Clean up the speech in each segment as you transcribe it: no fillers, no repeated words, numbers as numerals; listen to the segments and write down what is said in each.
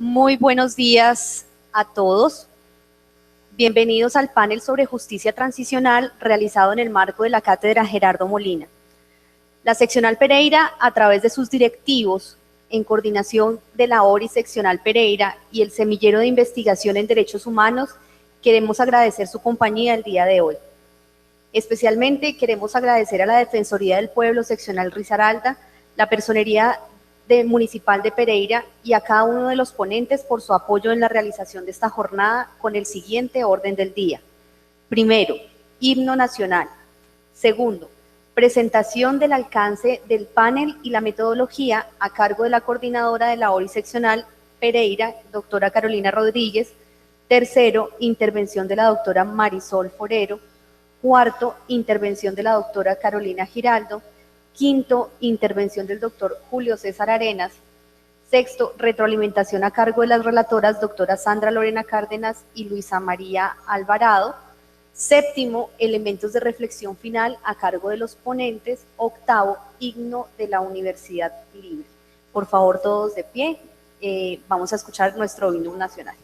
Muy buenos días a todos. Bienvenidos al panel sobre justicia transicional realizado en el marco de la Cátedra Gerardo Molina. La Seccional Pereira, a través de sus directivos, en coordinación de la ORI Seccional Pereira y el Semillero de Investigación en Derechos Humanos, queremos agradecer su compañía el día de hoy. Especialmente queremos agradecer a la Defensoría del Pueblo Seccional Risaralda, la Personería Municipal de Pereira y a cada uno de los ponentes por su apoyo en la realización de esta jornada con el siguiente orden del día. Primero, himno nacional. Segundo, presentación del alcance del panel y la metodología a cargo de la coordinadora de la ORI Seccional Pereira, doctora Carolina Rodríguez. Tercero, intervención de la doctora Marisol Forero. Cuarto, intervención de la doctora Carolina Giraldo. Quinto, intervención del doctor Julio César Arenas. Sexto, retroalimentación a cargo de las relatoras doctora Sandra Lorena Cárdenas y Luisa María Alvarado. Séptimo, elementos de reflexión final a cargo de los ponentes. Octavo, himno de la Universidad Libre. Por favor, todos de pie. Vamos a escuchar nuestro himno nacional.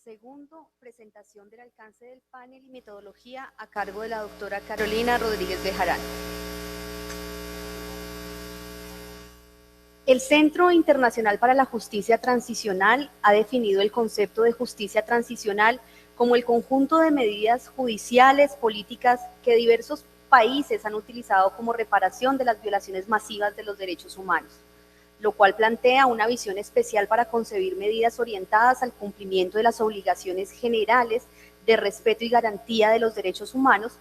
Segundo, presentación del alcance del panel y metodología a cargo de la doctora Carolina Rodríguez Bejarano. El Centro Internacional para la Justicia Transicional ha definido el concepto de justicia transicional como el conjunto de medidas judiciales, políticas que diversos países han utilizado como reparación de las violaciones masivas de los derechos humanos, lo cual plantea una visión especial para concebir medidas orientadas al cumplimiento de las obligaciones generales de respeto y garantía de los derechos humanos,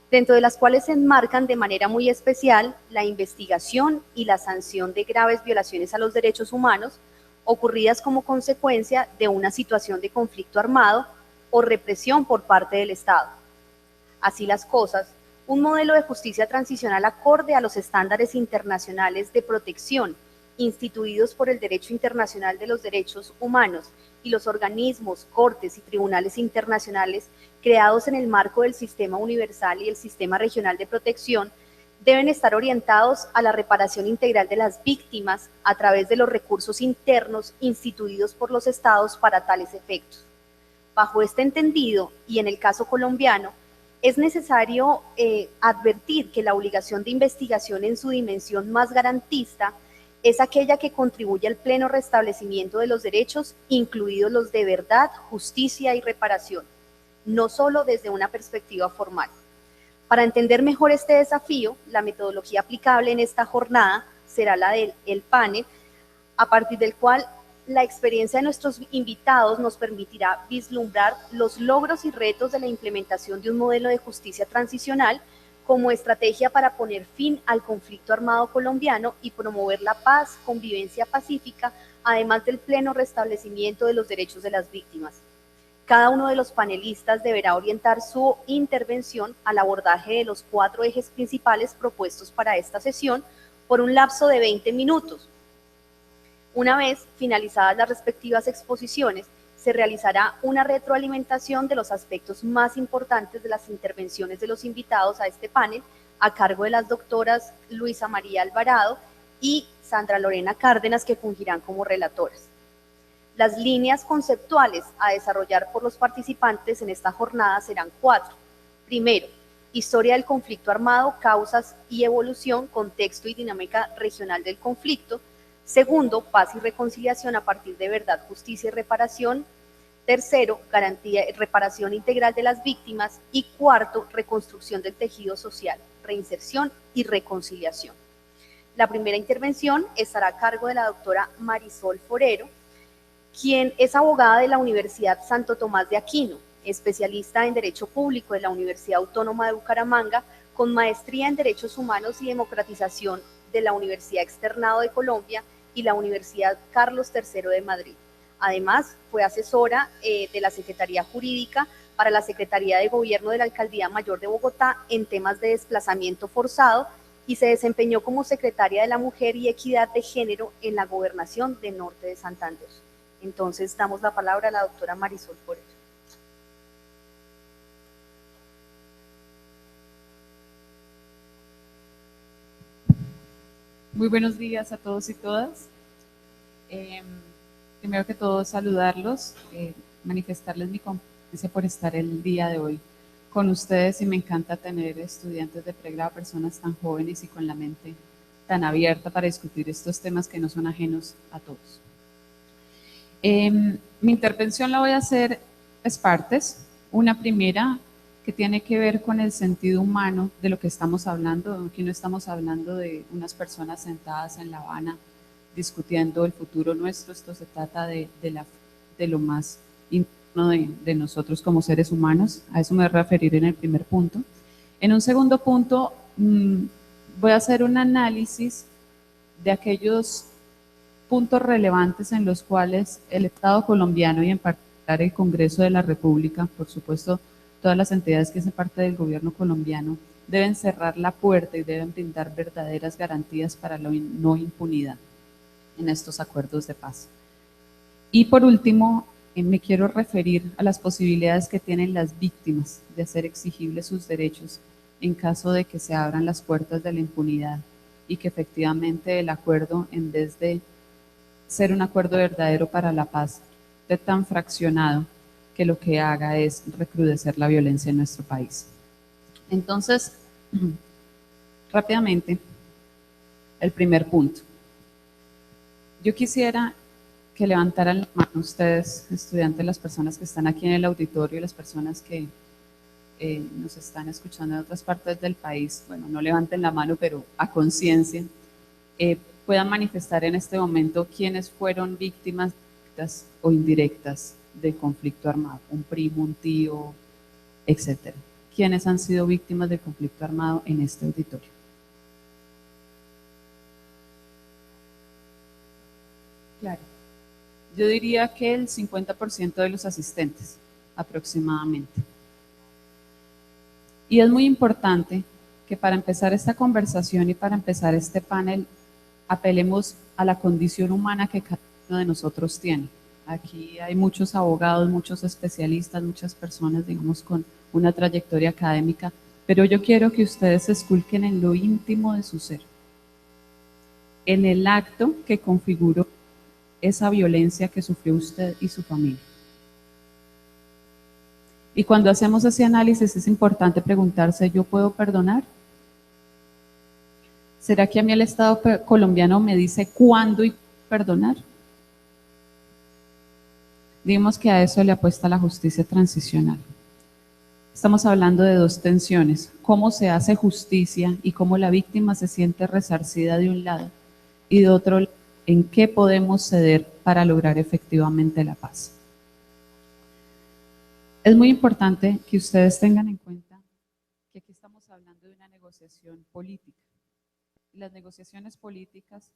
dentro de las cuales se enmarcan de manera muy especial la investigación y la sanción de graves violaciones a los derechos humanos ocurridas como consecuencia de una situación de conflicto armado o represión por parte del Estado. Así las cosas, un modelo de justicia transicional acorde a los estándares internacionales de protección instituidos por el Derecho Internacional de los Derechos Humanos y los organismos, cortes y tribunales internacionales creados en el marco del Sistema Universal y el Sistema Regional de Protección, deben estar orientados a la reparación integral de las víctimas a través de los recursos internos instituidos por los estados para tales efectos. Bajo este entendido, y en el caso colombiano, es necesario advertir que la obligación de investigación en su dimensión más garantista es aquella que contribuye al pleno restablecimiento de los derechos, incluidos los de verdad, justicia y reparación, no solo desde una perspectiva formal. Para entender mejor este desafío, la metodología aplicable en esta jornada será la del panel, a partir del cual la experiencia de nuestros invitados nos permitirá vislumbrar los logros y retos de la implementación de un modelo de justicia transicional como estrategia para poner fin al conflicto armado colombiano y promover la paz, convivencia pacífica, además del pleno restablecimiento de los derechos de las víctimas. Cada uno de los panelistas deberá orientar su intervención al abordaje de los 4 ejes principales propuestos para esta sesión por un lapso de 20 minutos. Una vez finalizadas las respectivas exposiciones, se realizará una retroalimentación de los aspectos más importantes de las intervenciones de los invitados a este panel, a cargo de las doctoras Luisa María Alvarado y Sandra Lorena Cárdenas, que fungirán como relatoras. Las líneas conceptuales a desarrollar por los participantes en esta jornada serán 4. Primero, historia del conflicto armado, causas y evolución, contexto y dinámica regional del conflicto. Segundo, paz y reconciliación a partir de verdad, justicia y reparación. Tercero, garantía y reparación integral de las víctimas. Y cuarto, reconstrucción del tejido social, reinserción y reconciliación. La primera intervención estará a cargo de la doctora Marisol Forero, quien es abogada de la Universidad Santo Tomás de Aquino, especialista en Derecho Público de la Universidad Autónoma de Bucaramanga, con maestría en Derechos Humanos y Democratización de la Universidad Externado de Colombia y la Universidad Carlos III de Madrid. Además, fue asesora de la Secretaría Jurídica para la Secretaría de Gobierno de la Alcaldía Mayor de Bogotá en temas de desplazamiento forzado y se desempeñó como secretaria de la Mujer y Equidad de Género en la Gobernación de Norte de Santander. Entonces, damos la palabra a la doctora Marisol Forero. Muy buenos días a todos y todas. Primero que todo, saludarlos, manifestarles mi complacencia por estar el día de hoy con ustedes, y me encanta tener estudiantes de pregrado, personas tan jóvenes y con la mente tan abierta para discutir estos temas que no son ajenos a todos. Mi intervención la voy a hacer en partes. Una primera que tiene que ver con el sentido humano de lo que estamos hablando. Aquí no estamos hablando de unas personas sentadas en La Habana discutiendo el futuro nuestro. Esto se trata de lo más interno de nosotros como seres humanos. A eso me voy a referir en el primer punto. En un segundo punto, voy a hacer un análisis de aquellos puntos relevantes en los cuales el Estado colombiano y en particular el Congreso de la República, por supuesto, todas las entidades que hacen parte del gobierno colombiano, deben cerrar la puerta y deben brindar verdaderas garantías para la no impunidad en estos acuerdos de paz. Y por último, me quiero referir a las posibilidades que tienen las víctimas de hacer exigibles sus derechos en caso de que se abran las puertas de la impunidad y que efectivamente el acuerdo, en vez de ser un acuerdo verdadero para la paz, esté tan fraccionado que lo que haga es recrudecer la violencia en nuestro país. Entonces, rápidamente, el primer punto. Yo quisiera que levantaran la mano ustedes, estudiantes, las personas que están aquí en el auditorio y las personas que nos están escuchando en otras partes del país. Bueno, no levanten la mano, pero a conciencia, puedan manifestar en este momento quiénes fueron víctimas directas o indirectas de conflicto armado, un primo, un tío, etcétera. ¿Quiénes han sido víctimas del conflicto armado en este auditorio? Claro, yo diría que el 50% de los asistentes, aproximadamente. Y es muy importante que para empezar esta conversación y para empezar este panel, apelemos a la condición humana que cada uno de nosotros tiene. Aquí hay muchos abogados, muchos especialistas, muchas personas, digamos, con una trayectoria académica, pero yo quiero que ustedes se esculquen en lo íntimo de su ser, en el acto que configuró esa violencia que sufrió usted y su familia. Y cuando hacemos ese análisis es importante preguntarse, ¿yo puedo perdonar? ¿Será que a mí el Estado colombiano me dice cuándo y perdonar? Digamos que a eso le apuesta la justicia transicional. Estamos hablando de dos tensiones: cómo se hace justicia y cómo la víctima se siente resarcida de un lado, y de otro, en qué podemos ceder para lograr efectivamente la paz. Es muy importante que ustedes tengan en cuenta que aquí estamos hablando de una negociación política. Las negociaciones políticas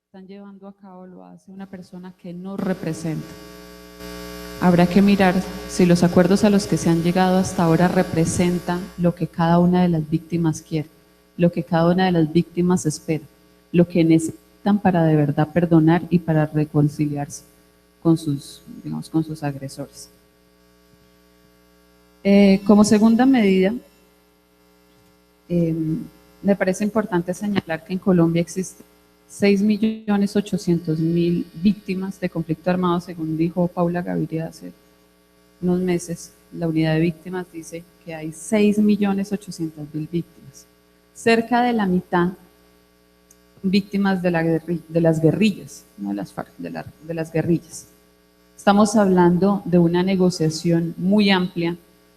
están llevando a cabo, lo hace una persona que nos representa. Habrá que mirar si los acuerdos a los que se han llegado hasta ahora representan lo que cada una de las víctimas quiere, lo que cada una de las víctimas espera, lo que necesitan para de verdad perdonar y para reconciliarse con sus, digamos, con sus agresores. Como segunda medida, me parece importante señalar que en Colombia existen 6.800.000 víctimas de conflicto armado, según dijo Paula Gaviria hace unos meses. La unidad de víctimas dice que hay 6.800.000 víctimas. Cerca de la mitad víctimas de las guerrillas, no de las FARC, de las guerrillas. Estamos hablando de una negociación muy amplia,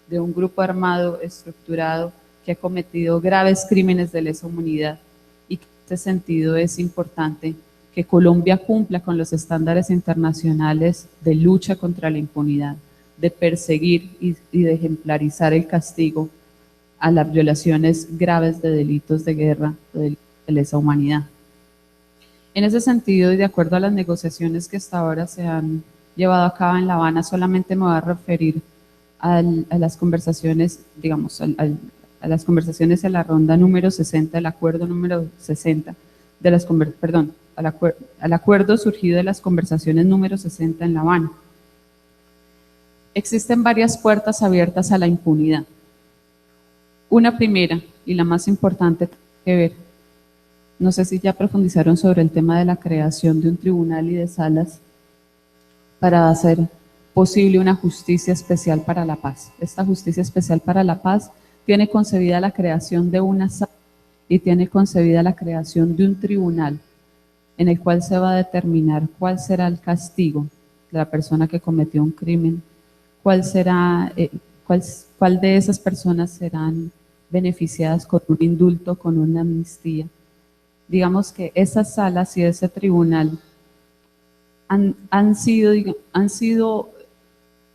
de un grupo armado estructurado que ha cometido graves crímenes de lesa humanidad, y que en este sentido es importante que Colombia cumpla con los estándares internacionales de lucha contra la impunidad, de perseguir y de ejemplarizar el castigo a las violaciones graves de delitos de guerra o de lesa humanidad. En ese sentido, y de acuerdo a las negociaciones que hasta ahora se han llevado a cabo en La Habana, solamente me voy a referir a las conversaciones, digamos, a las conversaciones en la ronda número 60, el acuerdo número 60, al acuerdo surgido de las conversaciones número 60 en La Habana. Existen varias puertas abiertas a la impunidad. Una primera, y la más importante que ver, no sé si ya profundizaron sobre el tema de la creación de un tribunal y de salas para hacer posible una justicia especial para la paz. Esta justicia especial para la paz tiene concebida la creación de una sala y tiene concebida la creación de un tribunal en el cual se va a determinar cuál será el castigo de la persona que cometió un crimen, cuál de esas personas serán beneficiadas con un indulto, con una amnistía. Digamos que esas salas y ese tribunal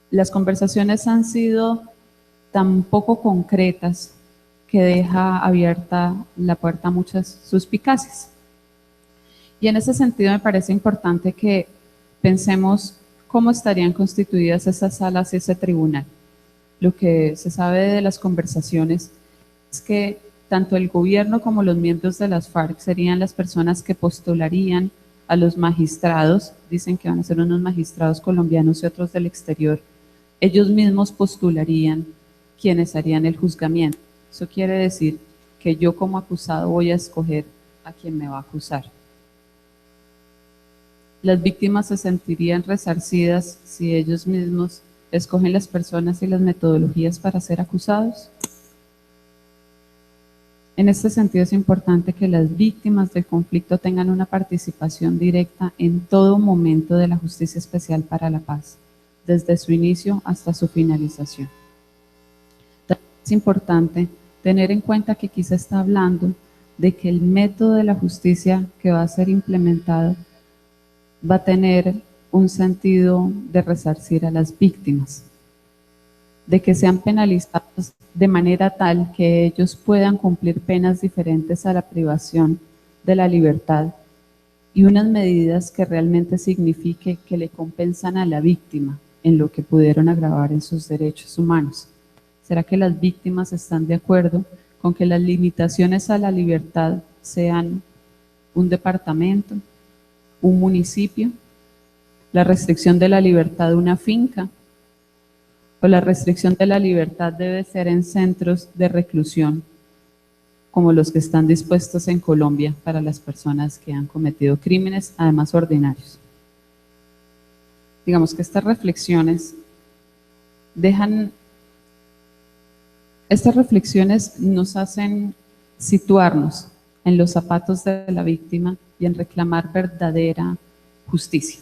las conversaciones han sido tan poco concretas que deja abierta la puerta a muchas suspicacias. Y en ese sentido me parece importante que pensemos cómo estarían constituidas esas salas y ese tribunal. Lo que se sabe de las conversaciones es que tanto el gobierno como los miembros de las FARC serían las personas que postularían a los magistrados. Dicen que van a ser unos magistrados colombianos y otros del exterior. Ellos mismos postularían quienes harían el juzgamiento. Eso quiere decir que yo como acusado voy a escoger a quien me va a acusar. Las víctimas se sentirían resarcidas si ellos mismos escogen las personas y las metodologías para ser acusados. En este sentido es importante que las víctimas del conflicto tengan una participación directa en todo momento de la Justicia Especial para la Paz, desde su inicio hasta su finalización. También es importante tener en cuenta que aquí se está hablando de que el método de la justicia que va a ser implementado va a tener un sentido de resarcir a las víctimas, de que sean penalizados de manera tal que ellos puedan cumplir penas diferentes a la privación de la libertad, y unas medidas que realmente signifique que le compensan a la víctima en lo que pudieron agravar en sus derechos humanos. ¿Será que las víctimas están de acuerdo con que las limitaciones a la libertad sean un departamento, un municipio, la restricción de la libertad de una finca, o la restricción de la libertad debe ser en centros de reclusión como los que están dispuestos en Colombia para las personas que han cometido crímenes, además ordinarios? Digamos que estas reflexiones nos hacen situarnos en los zapatos de la víctima y en reclamar verdadera justicia.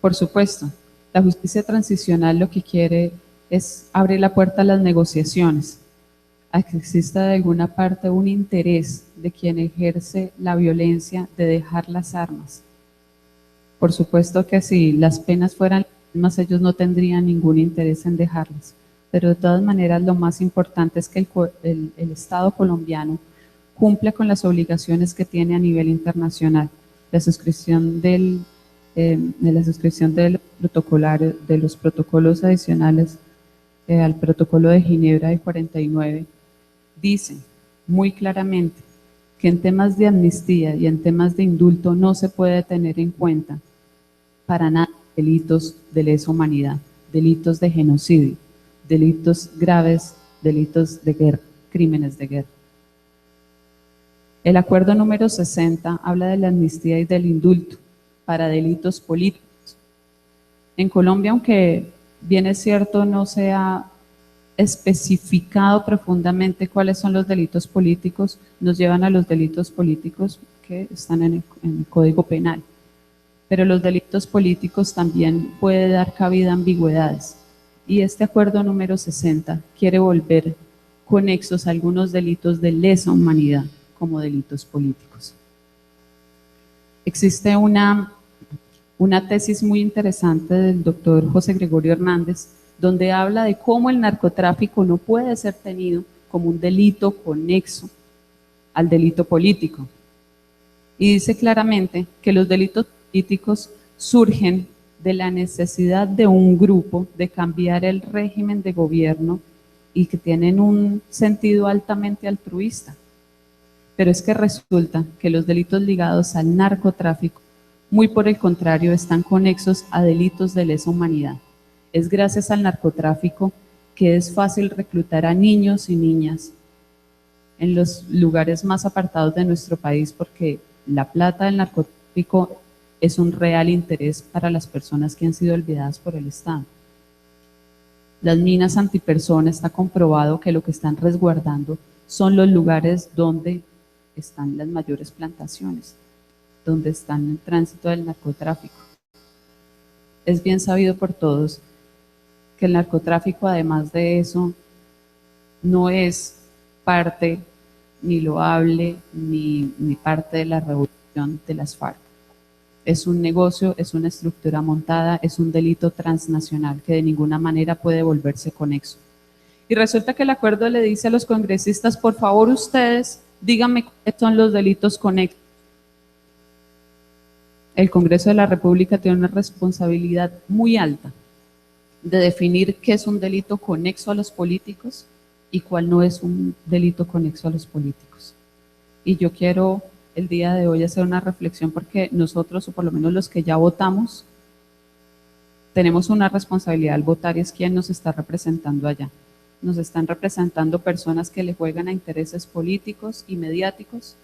Por supuesto, la justicia transicional lo que quiere es abrir la puerta a las negociaciones, a que exista de alguna parte un interés de quien ejerce la violencia de dejar las armas. Por supuesto que si las penas fueran las mismas, ellos no tendrían ningún interés en dejarlas, pero de todas maneras lo más importante es que el Estado colombiano cumpla con las obligaciones que tiene a nivel internacional. La suscripción de los protocolos adicionales al Protocolo de Ginebra de 49 dice muy claramente que en temas de amnistía y en temas de indulto no se puede tener en cuenta para nada delitos de lesa humanidad, delitos de genocidio, delitos graves, delitos de guerra, crímenes de guerra. El acuerdo número 60 habla de la amnistía y del indulto para delitos políticos. En Colombia, aunque bien es cierto, no se ha especificado profundamente cuáles son los delitos políticos, nos llevan a los delitos políticos que están en el Código Penal. Pero los delitos políticos también puede dar cabida a ambigüedades. Y este acuerdo número 60 quiere volver conexos a algunos delitos de lesa humanidad como delitos políticos. Existe una tesis muy interesante del doctor José Gregorio Hernández, donde habla de cómo el narcotráfico no puede ser tenido como un delito conexo al delito político. Y dice claramente que los delitos políticos surgen de la necesidad de un grupo de cambiar el régimen de gobierno y que tienen un sentido altamente altruista. Pero es que resulta que los delitos ligados al narcotráfico, muy por el contrario, están conexos a delitos de lesa humanidad. Es gracias al narcotráfico que es fácil reclutar a niños y niñas en los lugares más apartados de nuestro país, porque la plata del narcotráfico es un real interés para las personas que han sido olvidadas por el Estado. Las minas antipersona, está comprobado que lo que están resguardando son los lugares donde están las mayores plantaciones, donde están el tránsito del narcotráfico. Es bien sabido por todos que el narcotráfico, además de eso, no es parte ni loable ni parte de la revolución de las FARC. Es un negocio, es una estructura montada, es un delito transnacional que de ninguna manera puede volverse conexo. Y resulta que el acuerdo le dice a los congresistas, por favor ustedes, díganme cuáles son los delitos conexos. El Congreso de la República tiene una responsabilidad muy alta de definir qué es un delito conexo a los políticos y cuál no es un delito conexo a los políticos. Y yo quiero el día de hoy hacer una reflexión porque nosotros, o por lo menos los que ya votamos, tenemos una responsabilidad al votar y es quién nos está representando allá. Nos están representando personas que le juegan a intereses políticos y mediáticos.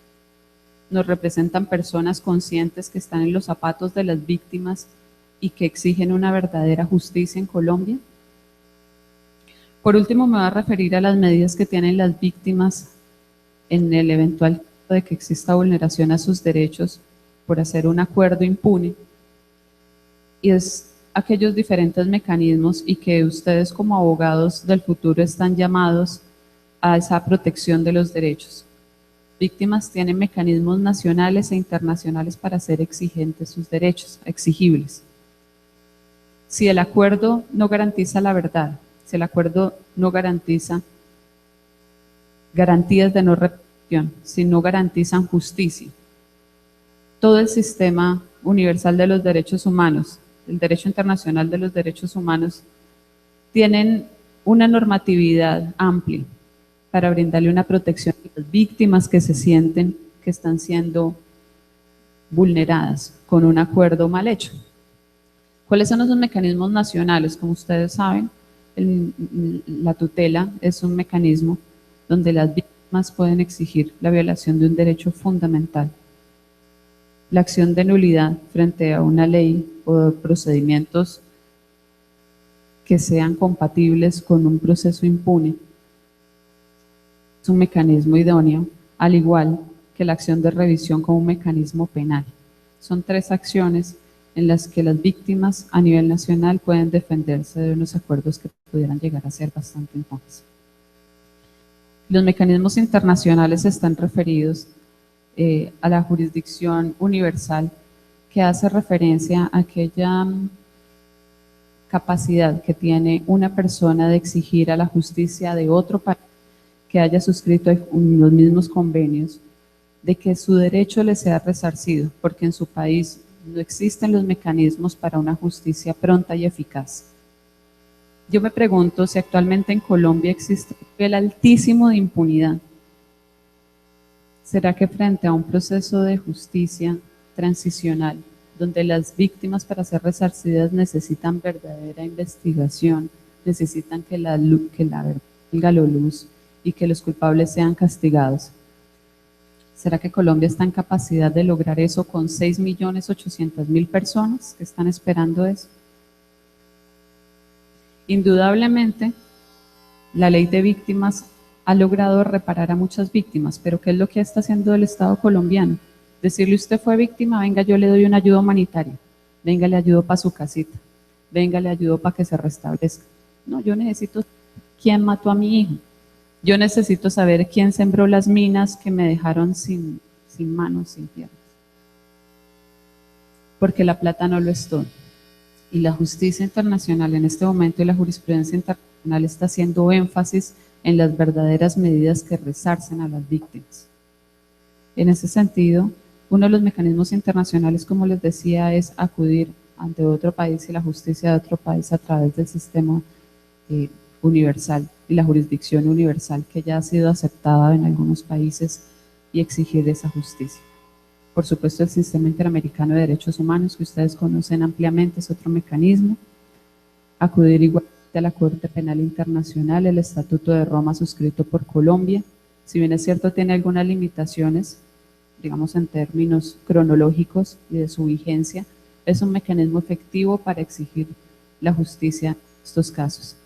Nos representan personas conscientes que están en los zapatos de las víctimas y que exigen una verdadera justicia en Colombia. Por último, me voy a referir a las medidas que tienen las víctimas en el eventual caso de que exista vulneración a sus derechos por hacer un acuerdo impune. Y es aquellos diferentes mecanismos y que ustedes como abogados del futuro están llamados a esa protección de los derechos. Víctimas tienen mecanismos nacionales e internacionales para hacer exigentes sus derechos, exigibles. Si el acuerdo no garantiza la verdad, si el acuerdo no garantiza garantías de no repetición, si no garantizan justicia, todo el sistema universal de los derechos humanos, el derecho internacional de los derechos humanos, tienen una normatividad amplia para brindarle una protección a las víctimas que se sienten que están siendo vulneradas con un acuerdo mal hecho. ¿Cuáles son esos mecanismos nacionales? Como ustedes saben, la tutela es un mecanismo donde las víctimas pueden exigir la violación de un derecho fundamental. La acción de nulidad frente a una ley o procedimientos que sean compatibles con un proceso impune. es un mecanismo idóneo, al igual que la acción de revisión como un mecanismo penal. Son tres acciones en las que las víctimas a nivel nacional pueden defenderse de unos acuerdos que pudieran llegar a ser bastante injustos. Los mecanismos internacionales están referidos a la jurisdicción universal, que hace referencia a aquella capacidad que tiene una persona de exigir a la justicia de otro país que haya suscrito los mismos convenios, de que su derecho le sea resarcido, porque en su país no existen los mecanismos para una justicia pronta y eficaz. Yo me pregunto si actualmente en Colombia existe un nivel altísimo de impunidad. ¿Será que frente a un proceso de justicia transicional, donde las víctimas para ser resarcidas necesitan verdadera investigación, necesitan que la verdad salga a la luz y que los culpables sean castigados? ¿Será que Colombia está en capacidad de lograr eso con 6.800.000 personas que están esperando eso? Indudablemente, la ley de víctimas ha logrado reparar a muchas víctimas, pero ¿qué es lo que está haciendo el Estado colombiano? Decirle: usted fue víctima, venga, yo le doy una ayuda humanitaria, venga, le ayudo para su casita, venga, le ayudo para que se restablezca. No, yo necesito quién mató a mi hijo, yo necesito saber quién sembró las minas que me dejaron sin manos, sin piernas. Porque la plata no lo es todo. Y la justicia internacional en este momento y la jurisprudencia internacional está haciendo énfasis en las verdaderas medidas que resarcen a las víctimas. En ese sentido, uno de los mecanismos internacionales, como les decía, es acudir ante otro país y la justicia de otro país a través del sistema universal y la jurisdicción universal que ya ha sido aceptada en algunos países y exigir esa justicia. Por supuesto, el Sistema Interamericano de Derechos Humanos, que ustedes conocen ampliamente, es otro mecanismo. Acudir igualmente a la Corte Penal Internacional, el Estatuto de Roma suscrito por Colombia. Si bien es cierto, tiene algunas limitaciones, digamos en términos cronológicos y de su vigencia, es un mecanismo efectivo para exigir la justicia en estos casos.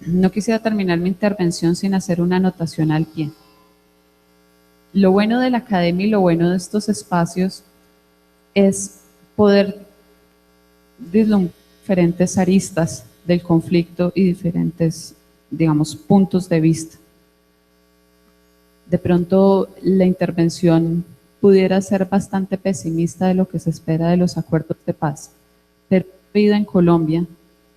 No quisiera terminar mi intervención sin hacer una anotación al pie. Lo bueno de la academia y lo bueno de estos espacios es poder vislumbrar diferentes aristas del conflicto y diferentes, digamos, puntos de vista. De pronto la intervención pudiera ser bastante pesimista de lo que se espera de los acuerdos de paz, pero he oído en Colombia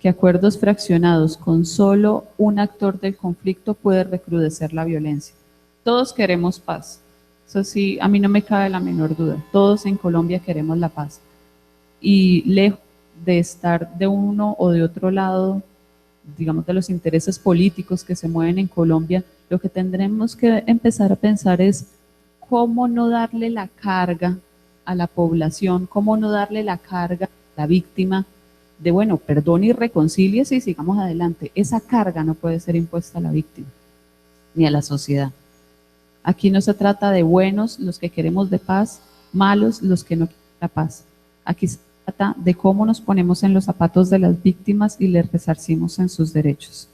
que acuerdos fraccionados con solo un actor del conflicto puede recrudecer la violencia. Todos queremos paz. Eso sí, a mí no me cabe la menor duda. Todos en Colombia queremos la paz. Y lejos de estar de uno o de otro lado, digamos, de los intereses políticos que se mueven en Colombia, lo que tendremos que empezar a pensar es cómo no darle la carga a la población, cómo no darle la carga a la víctima de, bueno, perdone y reconcíliese y sigamos adelante. Esa carga no puede ser impuesta a la víctima ni a la sociedad. Aquí no se trata de buenos los que queremos de paz, malos los que no quieren la paz. Aquí se trata de cómo nos ponemos en los zapatos de las víctimas y les resarcimos en sus derechos.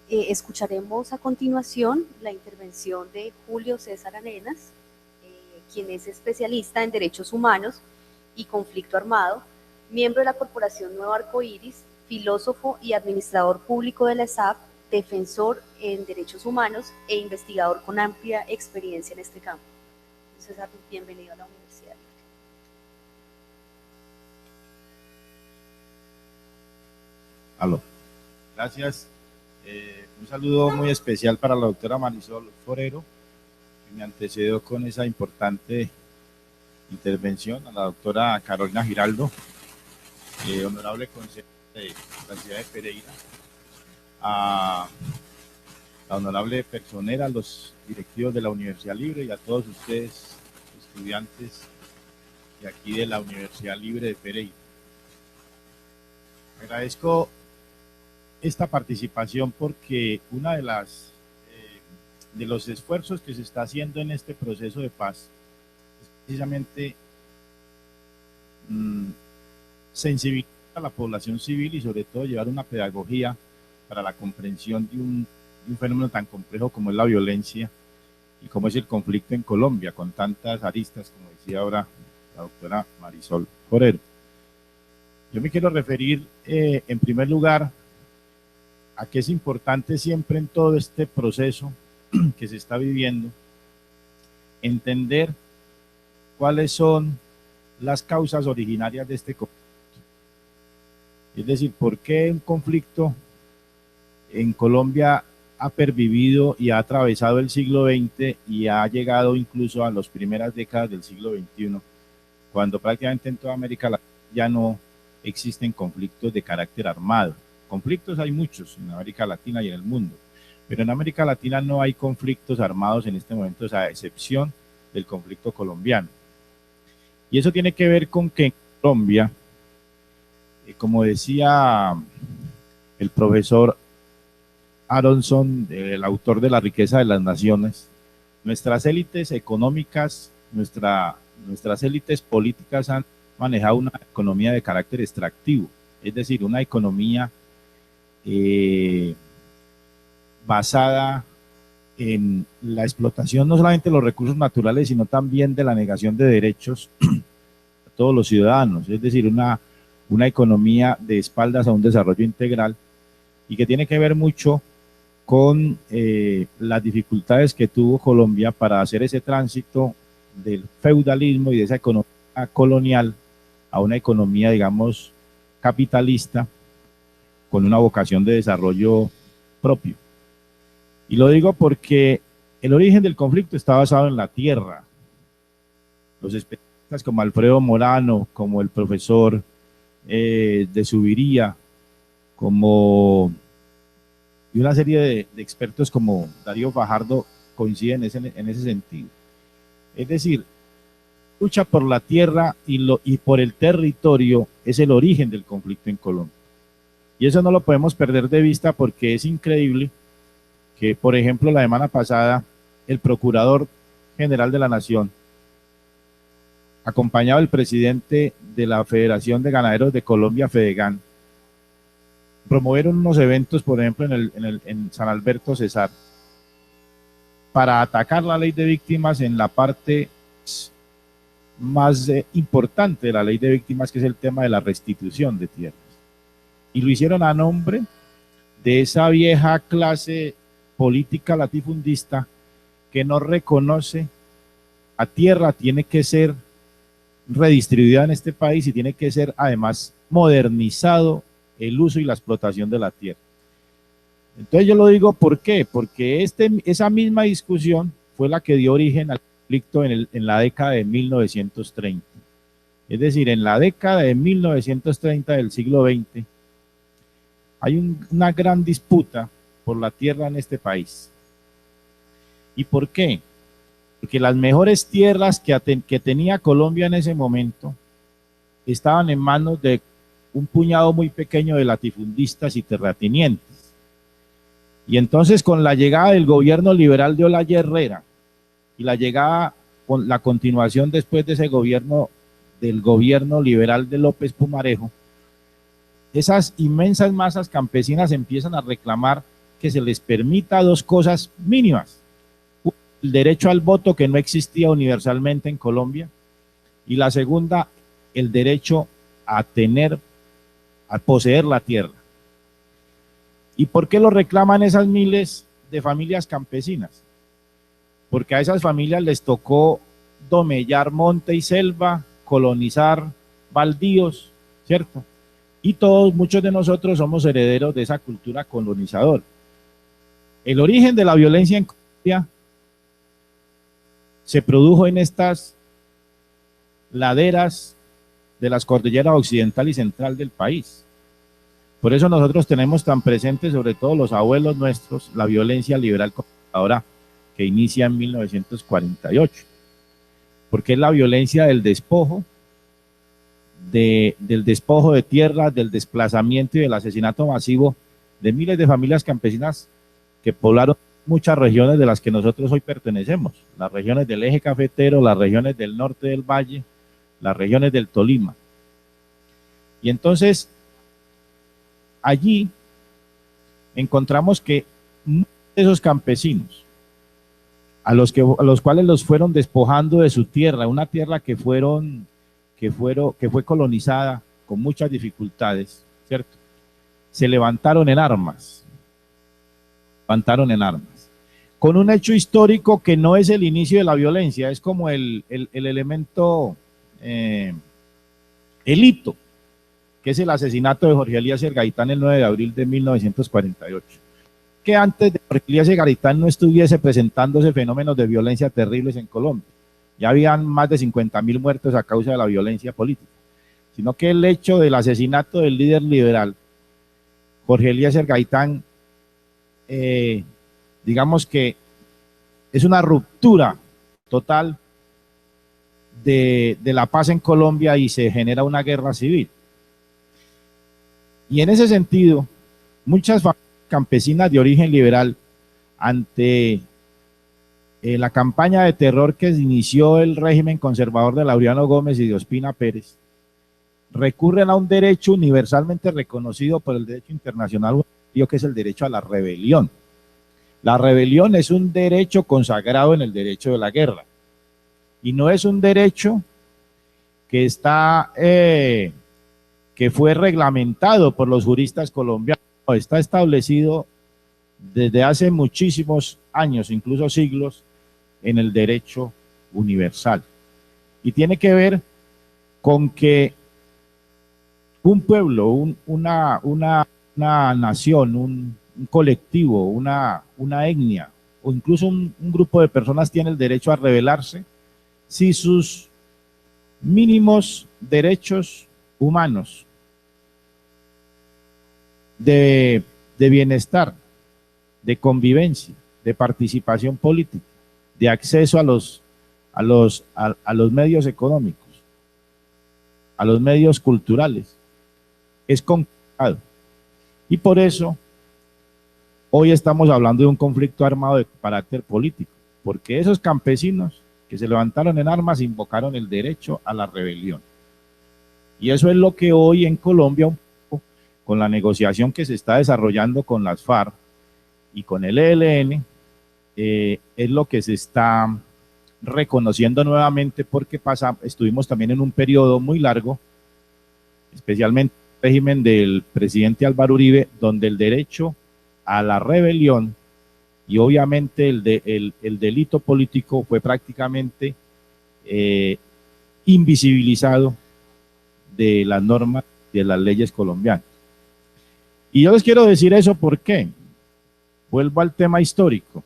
Escucharemos a continuación la intervención de Julio César Arenas, quien es especialista en derechos humanos y conflicto armado, miembro de la Corporación Nuevo Arcoíris, filósofo y administrador público de la ESAP, defensor en derechos humanos e investigador con amplia experiencia en este campo. César, bienvenido a la Universidad Libre. Aló. Gracias. Un saludo muy especial para la doctora Marisol Forero, que me antecedió con esa importante intervención, a la doctora Carolina Giraldo, honorable consejera de la ciudad de Pereira, a la honorable personera, a los directivos de la Universidad Libre y a todos ustedes, estudiantes de aquí de la Universidad Libre de Pereira. Agradezco esta participación porque una de de los esfuerzos que se está haciendo en este proceso de paz es precisamente sensibilizar a la población civil y sobre todo llevar una pedagogía para la comprensión de un fenómeno tan complejo como es la violencia y como es el conflicto en Colombia, con tantas aristas, como decía ahora la doctora Marisol Forero. Yo me quiero referir en primer lugar a que es importante siempre en todo este proceso que se está viviendo entender cuáles son las causas originarias de este conflicto. Es decir, por qué un conflicto en Colombia ha pervivido y ha atravesado el siglo XX y ha llegado incluso a las primeras décadas del siglo XXI, cuando prácticamente en toda América Latina ya no existen conflictos de carácter armado. Conflictos hay muchos en América Latina y en el mundo, pero en América Latina no hay conflictos armados en este momento, a excepción del conflicto colombiano. Y eso tiene que ver con que en Colombia, como decía el profesor Aronson, el autor de La riqueza de las naciones, nuestras élites económicas, nuestras élites políticas han manejado una economía de carácter extractivo, es decir, una economía basada en la explotación no solamente de los recursos naturales, sino también de la negación de derechos a todos los ciudadanos, es decir, una economía de espaldas a un desarrollo integral y que tiene que ver mucho con las dificultades que tuvo Colombia para hacer ese tránsito del feudalismo y de esa economía colonial a una economía, digamos, capitalista con una vocación de desarrollo propio. Y lo digo porque el origen del conflicto está basado en la tierra. Los especialistas como Alfredo Morano, como el profesor de Subiría, como y una serie de expertos como Darío Fajardo coinciden en ese sentido. Es decir, lucha por la tierra y por el territorio es el origen del conflicto en Colombia. Y eso no lo podemos perder de vista porque es increíble que, por ejemplo, la semana pasada, el Procurador General de la Nación, acompañado del presidente de la Federación de Ganaderos de Colombia, FEDEGAN, promovieron unos eventos, por ejemplo, en San Alberto Cesar, para atacar la ley de víctimas en la parte más importante de la ley de víctimas, que es el tema de la restitución de tierras. Y lo hicieron a nombre de esa vieja clase política latifundista que no reconoce a tierra, tiene que ser redistribuida en este país y tiene que ser además modernizado el uso y la explotación de la tierra. Entonces yo lo digo, ¿por qué? Porque esa misma discusión fue la que dio origen al conflicto en la década de 1930. Es decir, en la década de 1930 del siglo XX hay una gran disputa por la tierra en este país. ¿Y por qué? Porque las mejores tierras que tenía Colombia en ese momento estaban en manos de un puñado muy pequeño de latifundistas y terratenientes. Y entonces con la llegada del gobierno liberal de Olaya Herrera y la llegada, con la continuación después de ese gobierno, del gobierno liberal de López Pumarejo, esas inmensas masas campesinas empiezan a reclamar que se les permita dos cosas mínimas: el derecho al voto, que no existía universalmente en Colombia, y la segunda, el derecho a poseer la tierra. ¿Y por qué lo reclaman esas miles de familias campesinas? Porque a esas familias les tocó domellar monte y selva, colonizar baldíos, ¿cierto? Y muchos de nosotros somos herederos de esa cultura colonizadora. El origen de la violencia en Colombia se produjo en estas laderas de las cordilleras occidental y central del país. Por eso nosotros tenemos tan presente, sobre todo los abuelos nuestros, la violencia liberal conservadora que inicia en 1948, porque es la violencia del despojo, del despojo de tierras, del desplazamiento y del asesinato masivo de miles de familias campesinas que poblaron muchas regiones de las que nosotros hoy pertenecemos, las regiones del eje cafetero, las regiones del norte del valle, las regiones del Tolima. Y entonces, allí encontramos que muchos de esos campesinos, a los cuales los fueron despojando de su tierra, una tierra que fue colonizada con muchas dificultades, ¿cierto? Se levantaron en armas, con un hecho histórico que no es el inicio de la violencia, es como el elemento, el hito, que es el asesinato de Jorge Eliezer Gaitán el 9 de abril de 1948. Que antes de Jorge Eliezer Gaitán no estuviese presentándose fenómenos de violencia terribles en Colombia. Ya habían más de 50.000 muertos a causa de la violencia política, sino que el hecho del asesinato del líder liberal, Jorge Eliezer Gaitán, digamos que es una ruptura total de la paz en Colombia y se genera una guerra civil. Y en ese sentido, muchas familias campesinas de origen liberal, ante la campaña de terror que inició el régimen conservador de Laureano Gómez y de Ospina Pérez, recurren a un derecho universalmente reconocido por el derecho internacional, que es el derecho a la rebelión. La rebelión es un derecho consagrado en el derecho de la guerra, y no es un derecho que que fue reglamentado por los juristas colombianos, está establecido desde hace muchísimos años, incluso siglos, en el derecho universal. Y tiene que ver con que un pueblo, una nación, un colectivo, una etnia, o incluso un grupo de personas tiene el derecho a rebelarse si sus mínimos derechos humanos de bienestar, de convivencia, de participación política, de acceso a los medios económicos, a los medios culturales, es complicado. Y por eso hoy estamos hablando de un conflicto armado de carácter político, porque esos campesinos que se levantaron en armas invocaron el derecho a la rebelión. Y eso es lo que hoy en Colombia, con la negociación que se está desarrollando con las FARC y con el ELN, es lo que se está reconociendo nuevamente, porque estuvimos también en un periodo muy largo, especialmente el régimen del presidente Álvaro Uribe, donde el derecho a la rebelión y obviamente el delito político fue prácticamente invisibilizado de las normas y de las leyes colombianas. Y yo les quiero decir eso porque vuelvo al tema histórico.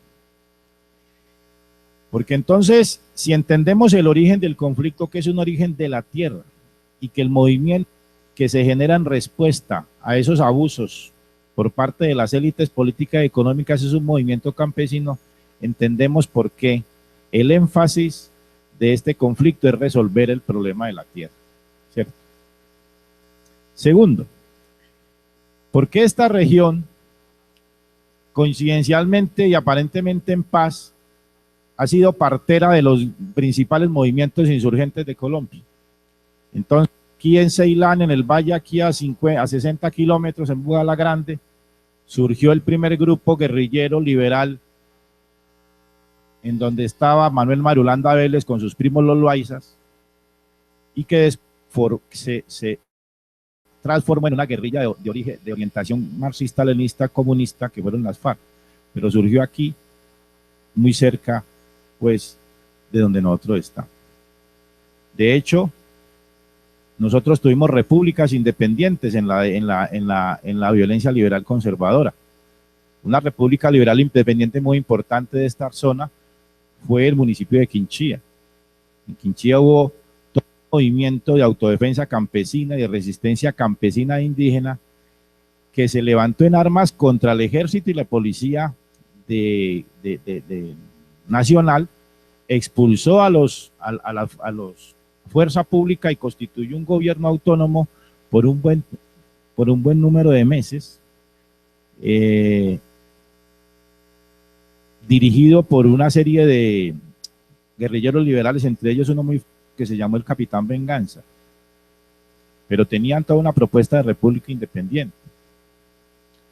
Porque entonces, si entendemos el origen del conflicto, que es un origen de la tierra, y que el movimiento que se genera en respuesta a esos abusos por parte de las élites políticas y económicas es un movimiento campesino, entendemos por qué el énfasis de este conflicto es resolver el problema de la tierra, ¿cierto? Segundo, ¿por qué esta región, coincidencialmente y aparentemente en paz, ha sido partera de los principales movimientos insurgentes de Colombia? Entonces, aquí en Ceilán, en el valle, aquí a 60 kilómetros, en Bugala Grande, surgió el primer grupo guerrillero liberal, en donde estaba Manuel Marulanda Vélez con sus primos los Loaizas, y que se transformó en una guerrilla de orientación marxista-leninista comunista, que fueron las FARC, pero surgió aquí, muy cerca, pues, de donde nosotros estamos. De hecho, nosotros tuvimos repúblicas independientes en la violencia liberal conservadora. Una república liberal independiente muy importante de esta zona fue el municipio de Quinchía. En Quinchía hubo todo un movimiento de autodefensa campesina y de resistencia campesina e indígena que se levantó en armas contra el ejército y la policía nacional, expulsó a los fuerza pública y constituyó un gobierno autónomo por un buen número de meses, dirigido por una serie de guerrilleros liberales, entre ellos uno muy que se llamó el Capitán Venganza, pero tenían toda una propuesta de república independiente.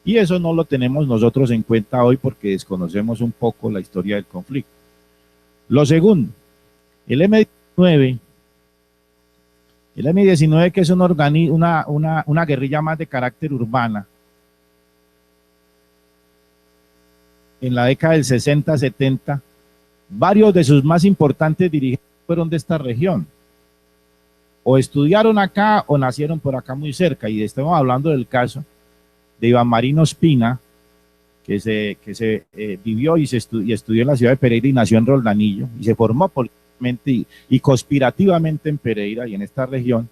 Y eso no lo tenemos nosotros en cuenta hoy porque desconocemos un poco la historia del conflicto. Lo segundo, el M-19, que es una guerrilla más de carácter urbana, en la década del 60-70, varios de sus más importantes dirigentes fueron de esta región. O estudiaron acá o nacieron por acá muy cerca, y estamos hablando del caso de Iván Marino Ospina, que se vivió y estudió en la ciudad de Pereira y nació en Roldanillo, y se formó políticamente y conspirativamente en Pereira y en esta región.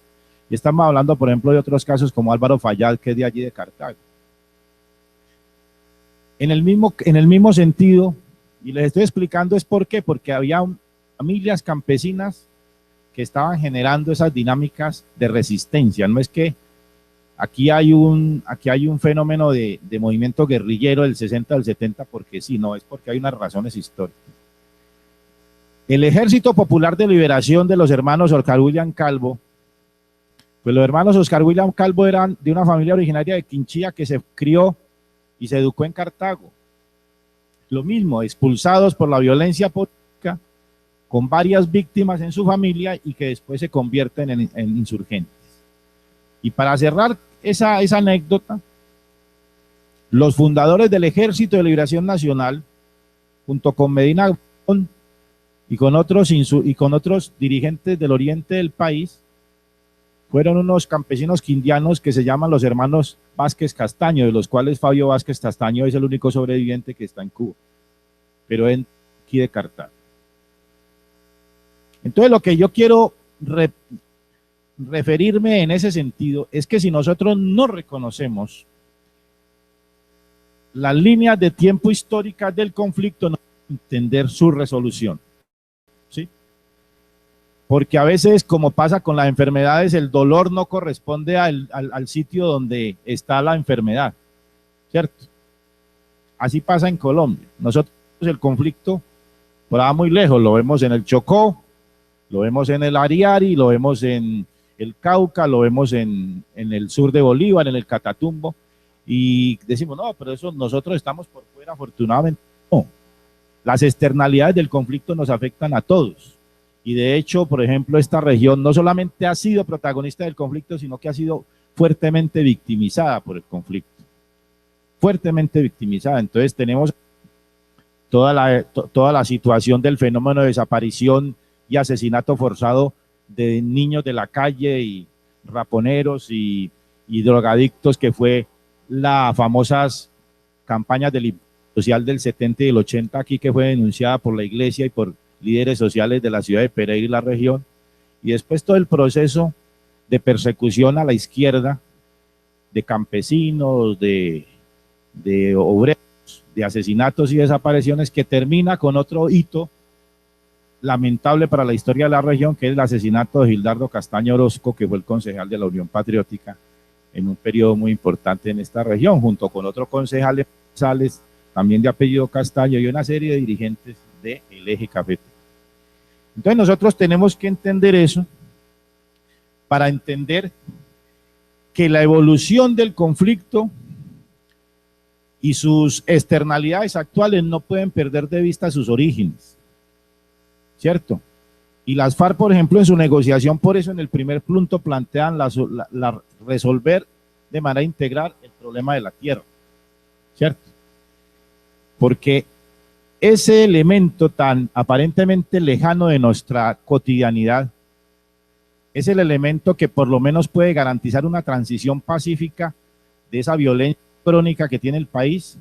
Y estamos hablando, por ejemplo, de otros casos como Álvaro Fayad, que es de allí de Cartago. En el mismo sentido, y les estoy explicando es por qué, porque había familias campesinas que estaban generando esas dinámicas de resistencia. No es que aquí hay un fenómeno de movimiento guerrillero del 60 al 70 porque sí, no, es porque hay unas razones históricas. El Ejército Popular de Liberación de los hermanos Oscar William Calvo, pues los hermanos Oscar William Calvo eran de una familia originaria de Quinchía que se crió y se educó en Cartago. Lo mismo, expulsados por la violencia política, con varias víctimas en su familia y que después se convierten en insurgentes. Y para cerrar esa anécdota, los fundadores del Ejército de Liberación Nacional, junto con Medina y con otros dirigentes del oriente del país, fueron unos campesinos quindianos que se llaman los hermanos Vázquez Castaño, de los cuales Fabio Vázquez Castaño es el único sobreviviente que está en Cuba, pero en aquí de Cartago. Entonces lo que yo quiero referirme en ese sentido es que si nosotros no reconocemos las líneas de tiempo históricas del conflicto, no podemos entender su resolución, ¿sí? Porque a veces, como pasa con las enfermedades, el dolor no corresponde al sitio donde está la enfermedad, ¿cierto? Así pasa en Colombia. Nosotros el conflicto por allá muy lejos, lo vemos en el Chocó, lo vemos en el Ariari, lo vemos en el Cauca, lo vemos en el sur de Bolívar, en el Catatumbo, y decimos, no, pero eso nosotros estamos por fuera, afortunadamente. No, las externalidades del conflicto nos afectan a todos. Y de hecho, por ejemplo, esta región no solamente ha sido protagonista del conflicto, sino que ha sido fuertemente victimizada por el conflicto. Fuertemente victimizada. Entonces tenemos toda la situación del fenómeno de desaparición y asesinato forzado de niños de la calle y raponeros y drogadictos, que fue las famosas campañas del social del 70 y del 80 aquí, que fue denunciada por la iglesia y por líderes sociales de la ciudad de Pereira y la región, y después todo el proceso de persecución a la izquierda, de campesinos, de obreros, de asesinatos y desapariciones, que termina con otro hito lamentable para la historia de la región, que es el asesinato de Gildardo Castaño Orozco, que fue el concejal de la Unión Patriótica en un periodo muy importante en esta región, junto con otro concejal Sales, también de apellido Castaño, y una serie de dirigentes del Eje Cafetero. Entonces nosotros tenemos que entender eso para entender que la evolución del conflicto y sus externalidades actuales no pueden perder de vista sus orígenes, ¿cierto? Y las FARC, por ejemplo, en su negociación, por eso en el primer punto plantean la resolver de manera integral el problema de la tierra, ¿cierto? Porque ese elemento tan aparentemente lejano de nuestra cotidianidad es el elemento que por lo menos puede garantizar una transición pacífica de esa violencia crónica que tiene el país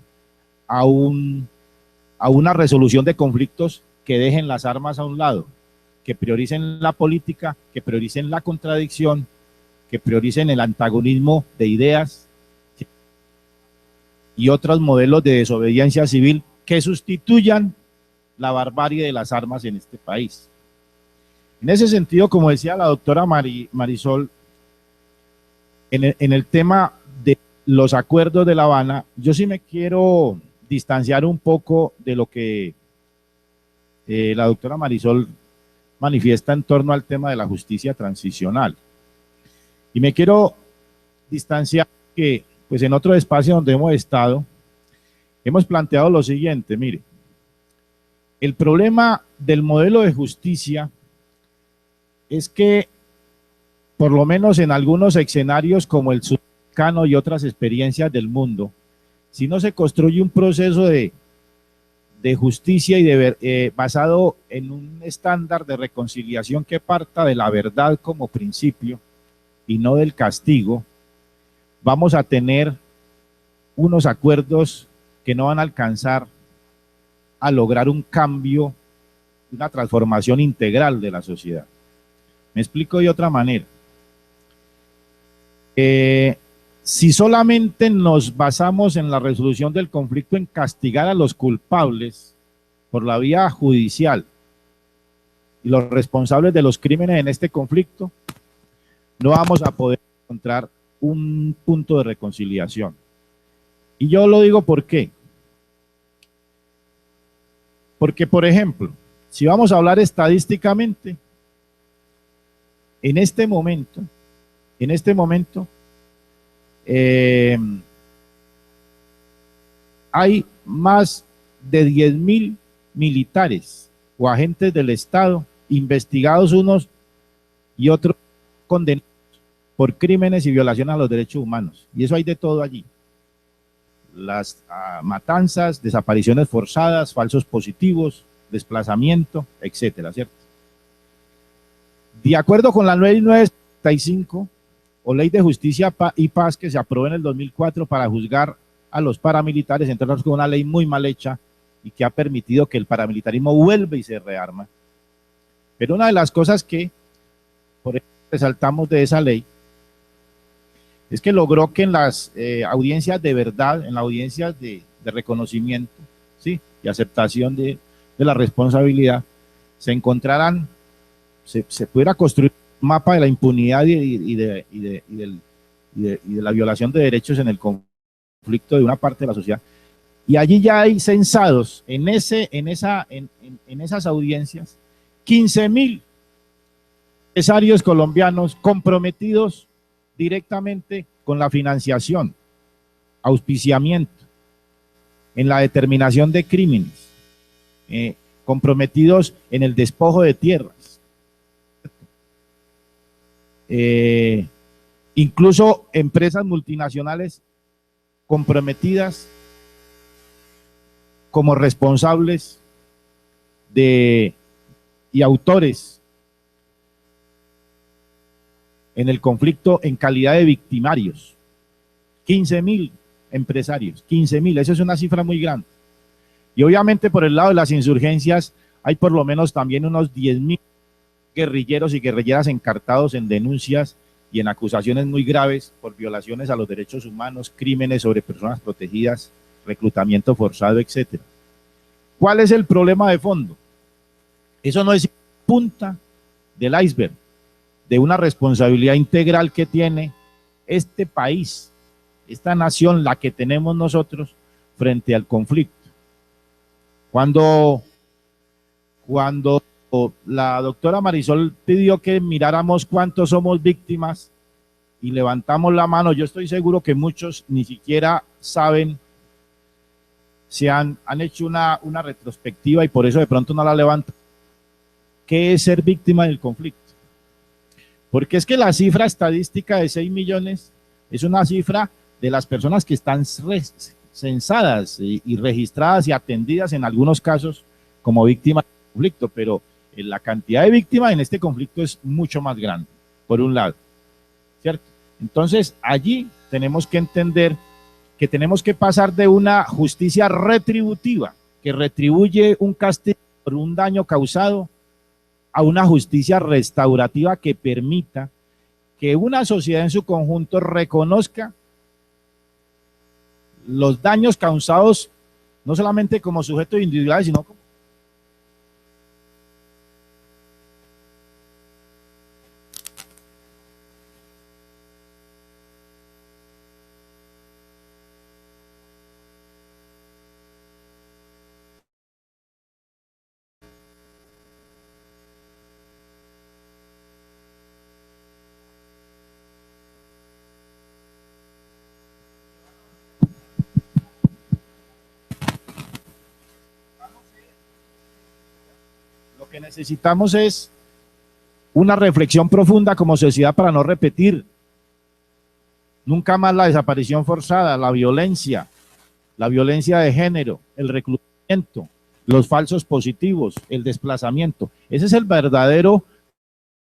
a una resolución de conflictos que dejen las armas a un lado, que prioricen la política, que prioricen la contradicción, que prioricen el antagonismo de ideas y otros modelos de desobediencia civil que sustituyan la barbarie de las armas en este país. En ese sentido, como decía la doctora Marisol, en el tema de los acuerdos de La Habana, yo sí me quiero distanciar un poco de lo que la doctora Marisol manifiesta en torno al tema de la justicia transicional. Y me quiero distanciar que, pues en otro espacio donde hemos estado, hemos planteado lo siguiente, mire, el problema del modelo de justicia es que, por lo menos en algunos escenarios como el sudamericano y otras experiencias del mundo, si no se construye un proceso de justicia y basado en un estándar de reconciliación que parta de la verdad como principio y no del castigo, vamos a tener unos acuerdos que no van a alcanzar a lograr un cambio, una transformación integral de la sociedad. Me explico de otra manera. Si solamente nos basamos en la resolución del conflicto en castigar a los culpables por la vía judicial y los responsables de los crímenes en este conflicto, no vamos a poder encontrar un punto de reconciliación. Y yo lo digo ¿por qué? Porque, por ejemplo, si vamos a hablar estadísticamente, en este momento, hay más de 10.000 militares o agentes del Estado investigados unos y otros condenados por crímenes y violaciones a los derechos humanos. Y eso hay de todo allí. Las matanzas, desapariciones forzadas, falsos positivos, desplazamiento, etcétera, ¿cierto? De acuerdo con la ley 975 o ley de justicia y paz que se aprobó en el 2004 para juzgar a los paramilitares, entre otras cosas, una ley muy mal hecha y que ha permitido que el paramilitarismo vuelva y se rearma. Pero una de las cosas que, por ejemplo, resaltamos de esa ley, es que logró que en las audiencias de verdad, en las audiencias de reconocimiento, ¿sí?, y aceptación de la responsabilidad, se encontraran, se pudiera construir un mapa de la impunidad y de la violación de derechos en el conflicto de una parte de la sociedad. Y allí ya hay censados en esas audiencias 15.000 empresarios colombianos comprometidos directamente con la financiación, auspiciamiento, en la determinación de crímenes, comprometidos en el despojo de tierras, incluso empresas multinacionales comprometidas como responsables y autores en el conflicto en calidad de victimarios. 15.000 empresarios, 15.000, eso es una cifra muy grande. Y obviamente por el lado de las insurgencias hay por lo menos también unos 10.000 guerrilleros y guerrilleras encartados en denuncias y en acusaciones muy graves por violaciones a los derechos humanos, crímenes sobre personas protegidas, reclutamiento forzado, etcétera. ¿Cuál es el problema de fondo? Eso no es punta del iceberg de una responsabilidad integral que tiene este país, esta nación, la que tenemos nosotros frente al conflicto. Cuando la doctora Marisol pidió que miráramos cuántos somos víctimas y levantamos la mano, yo estoy seguro que muchos ni siquiera saben, se han hecho una retrospectiva y por eso de pronto no la levantan. ¿Qué es ser víctima del conflicto? Porque es que la cifra estadística de 6 millones es una cifra de las personas que están censadas y registradas y atendidas en algunos casos como víctimas del conflicto, pero la cantidad de víctimas en este conflicto es mucho más grande, por un lado, ¿cierto? Entonces, allí tenemos que entender que tenemos que pasar de una justicia retributiva, que retribuye un castigo por un daño causado, a una justicia restaurativa que permita que una sociedad en su conjunto reconozca los daños causados no solamente como sujetos individuales, sino como Lo que necesitamos es una reflexión profunda como sociedad para no repetir nunca más la desaparición forzada, la violencia de género, el reclutamiento, los falsos positivos, el desplazamiento. Ese es el verdadero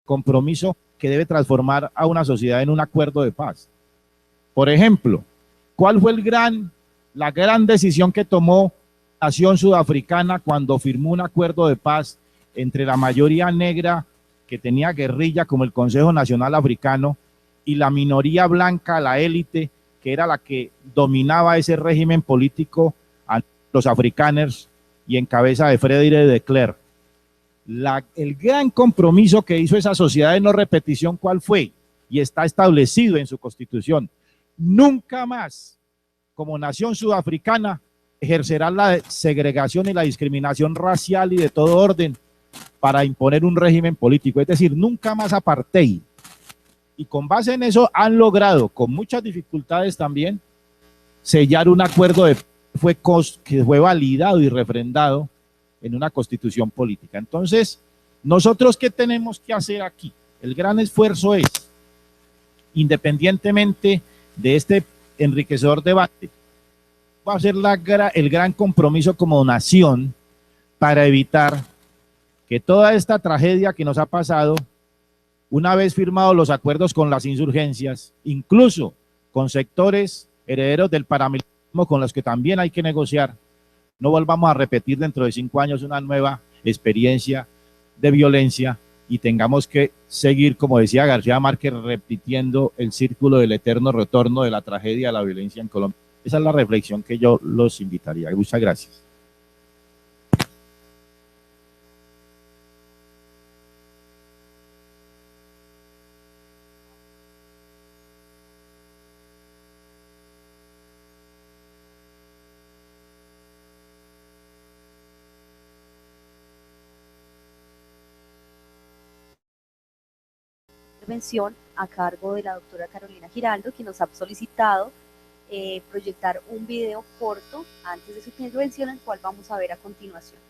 compromiso que debe transformar a una sociedad en un acuerdo de paz. Por ejemplo, ¿cuál fue la gran decisión que tomó la nación sudafricana cuando firmó un acuerdo de paz entre la mayoría negra que tenía guerrilla como el Consejo Nacional Africano y la minoría blanca, la élite, que era la que dominaba ese régimen político, a los afrikaners y en cabeza de Frédéric de Klerk? El gran compromiso que hizo esa sociedad de no repetición, ¿cuál fue? Y está establecido en su constitución. Nunca más, como nación sudafricana, ejercerá la segregación y la discriminación racial y de todo orden para imponer un régimen político, es decir, nunca más apartheid. Y con base en eso han logrado, con muchas dificultades también, sellar un acuerdo que fue validado y refrendado en una constitución política. Entonces, ¿nosotros qué tenemos que hacer aquí? El gran esfuerzo es, independientemente de este enriquecedor debate, va a ser el gran compromiso como nación para evitar que toda esta tragedia que nos ha pasado, una vez firmados los acuerdos con las insurgencias, incluso con sectores herederos del paramilitarismo con los que también hay que negociar, no volvamos a repetir dentro de 5 años una nueva experiencia de violencia y tengamos que seguir, como decía García Márquez, repitiendo el círculo del eterno retorno de la tragedia de la violencia en Colombia. Esa es la reflexión que yo los invitaría. Muchas gracias. Intervención a cargo de la doctora Carolina Giraldo, quien nos ha solicitado proyectar un video corto antes de su intervención, el cual vamos a ver a continuación.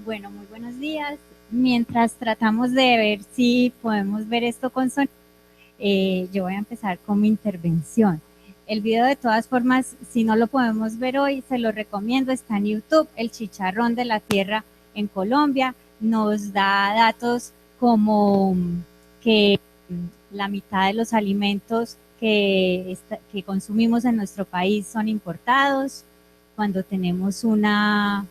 Bueno, muy buenos días. Mientras tratamos de ver si podemos ver esto con sonido, yo voy a empezar con mi intervención. El video, de todas formas, si no lo podemos ver hoy, se lo recomiendo, está en YouTube, El Chicharrón de la Tierra en Colombia. Nos da datos como que la mitad de los alimentos que consumimos en nuestro país son importados, cuando tenemos una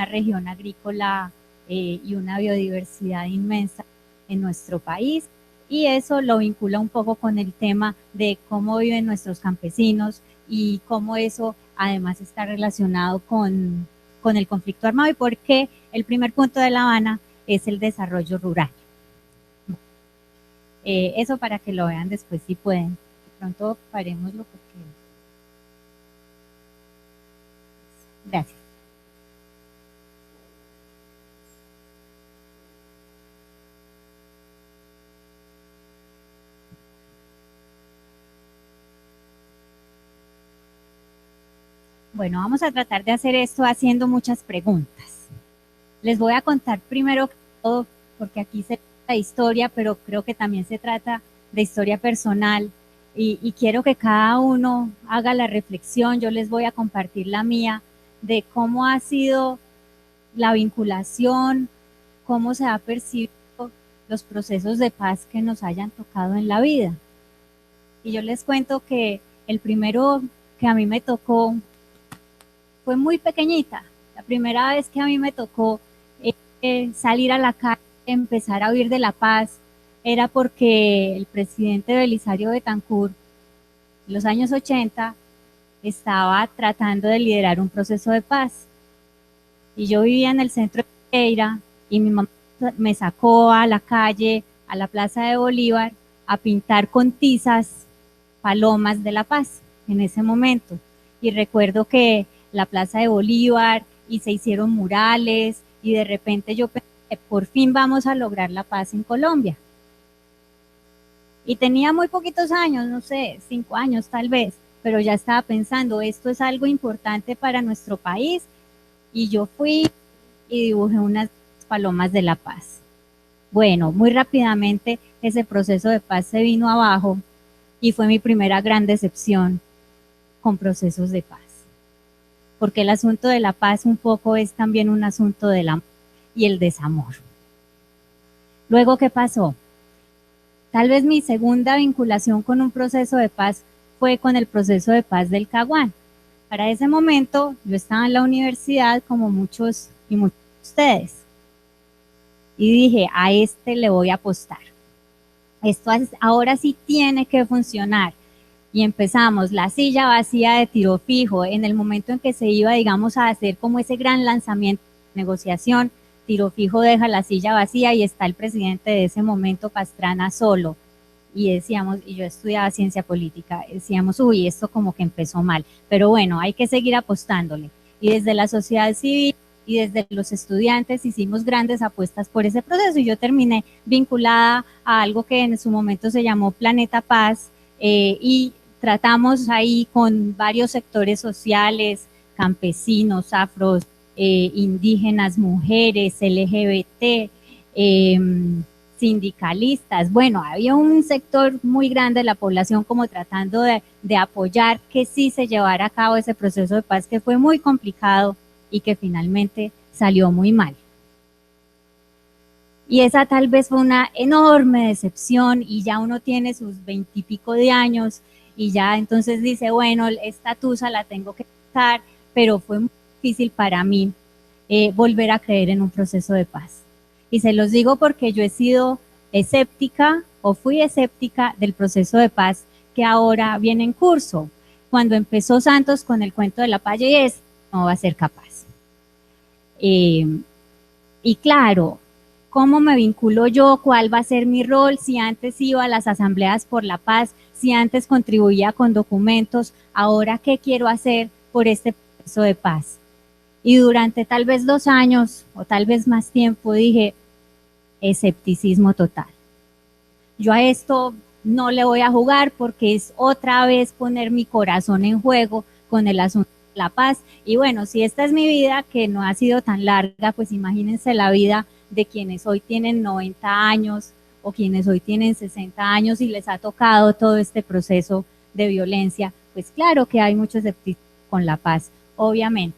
región agrícola y una biodiversidad inmensa en nuestro país, y eso lo vincula un poco con el tema de cómo viven nuestros campesinos y cómo eso además está relacionado con el conflicto armado y por qué el primer punto de La Habana es el desarrollo rural. Eso para que lo vean después si pueden. De pronto parémoslo porque... Gracias. Bueno, vamos a tratar de hacer esto haciendo muchas preguntas. Les voy a contar primero que todo, porque aquí se trata de historia, pero creo que también se trata de historia personal y quiero que cada uno haga la reflexión. Yo les voy a compartir la mía de cómo ha sido la vinculación, cómo se ha percibido los procesos de paz que nos hayan tocado en la vida. Y yo les cuento que el primero que a mí me tocó fue muy pequeñita. La primera vez que a mí me tocó salir a la calle, empezar a huir de la paz, era porque el presidente Belisario Betancur, en los años 80, estaba tratando de liderar un proceso de paz. Y yo vivía en el centro de Pereira y mi mamá me sacó a la calle, a la Plaza de Bolívar, a pintar con tizas palomas de la paz en ese momento. Y recuerdo que la Plaza de Bolívar y se hicieron murales y de repente yo pensé, por fin vamos a lograr la paz en Colombia. Y tenía muy poquitos años, no sé, 5 años tal vez, pero ya estaba pensando, esto es algo importante para nuestro país, y yo fui y dibujé unas palomas de la paz. Bueno, muy rápidamente ese proceso de paz se vino abajo y fue mi primera gran decepción con procesos de paz. Porque el asunto de la paz un poco es también un asunto del amor y el desamor. Luego, ¿qué pasó? Tal vez mi segunda vinculación con un proceso de paz fue con el proceso de paz del Caguán. Para ese momento yo estaba en la universidad como muchos y muchos de ustedes. Y dije, a este le voy a apostar. Esto ahora sí tiene que funcionar. Y empezamos la silla vacía de tiro fijo. En el momento en que se iba, digamos, a hacer como ese gran lanzamiento de negociación, tiro fijo deja la silla vacía y está el presidente de ese momento, Pastrana, solo. Y decíamos, y yo estudiaba ciencia política, decíamos, uy, esto como que empezó mal. Pero bueno, hay que seguir apostándole. Y desde la sociedad civil y desde los estudiantes hicimos grandes apuestas por ese proceso. Y yo terminé vinculada a algo que en su momento se llamó Planeta Paz, y tratamos ahí con varios sectores sociales, campesinos, afros, indígenas, mujeres, LGBT, sindicalistas. Bueno, había un sector muy grande de la población como tratando de apoyar que sí se llevara a cabo ese proceso de paz que fue muy complicado y que finalmente salió muy mal. Y esa tal vez fue una enorme decepción y ya uno tiene sus 20 y pico de años y ya entonces dice, bueno, esta tusa la tengo que pasar, pero fue muy difícil para mí volver a creer en un proceso de paz. Y se los digo porque yo he sido escéptica o fui escéptica del proceso de paz que ahora viene en curso. Cuando empezó Santos con el cuento de la payés, no va a ser capaz. Y claro, ¿cómo me vinculo yo? ¿Cuál va a ser mi rol? Si antes iba a las asambleas por la paz, si antes contribuía con documentos, ahora ¿qué quiero hacer por este proceso de paz? Y durante tal vez 2 años o tal vez más tiempo dije, escepticismo total. Yo a esto no le voy a jugar porque es otra vez poner mi corazón en juego con el asunto la paz. Y bueno, si esta es mi vida, que no ha sido tan larga, pues imagínense la vida de quienes hoy tienen 90 años o quienes hoy tienen 60 años y les ha tocado todo este proceso de violencia. Pues claro que hay mucho escepticismo con la paz, obviamente.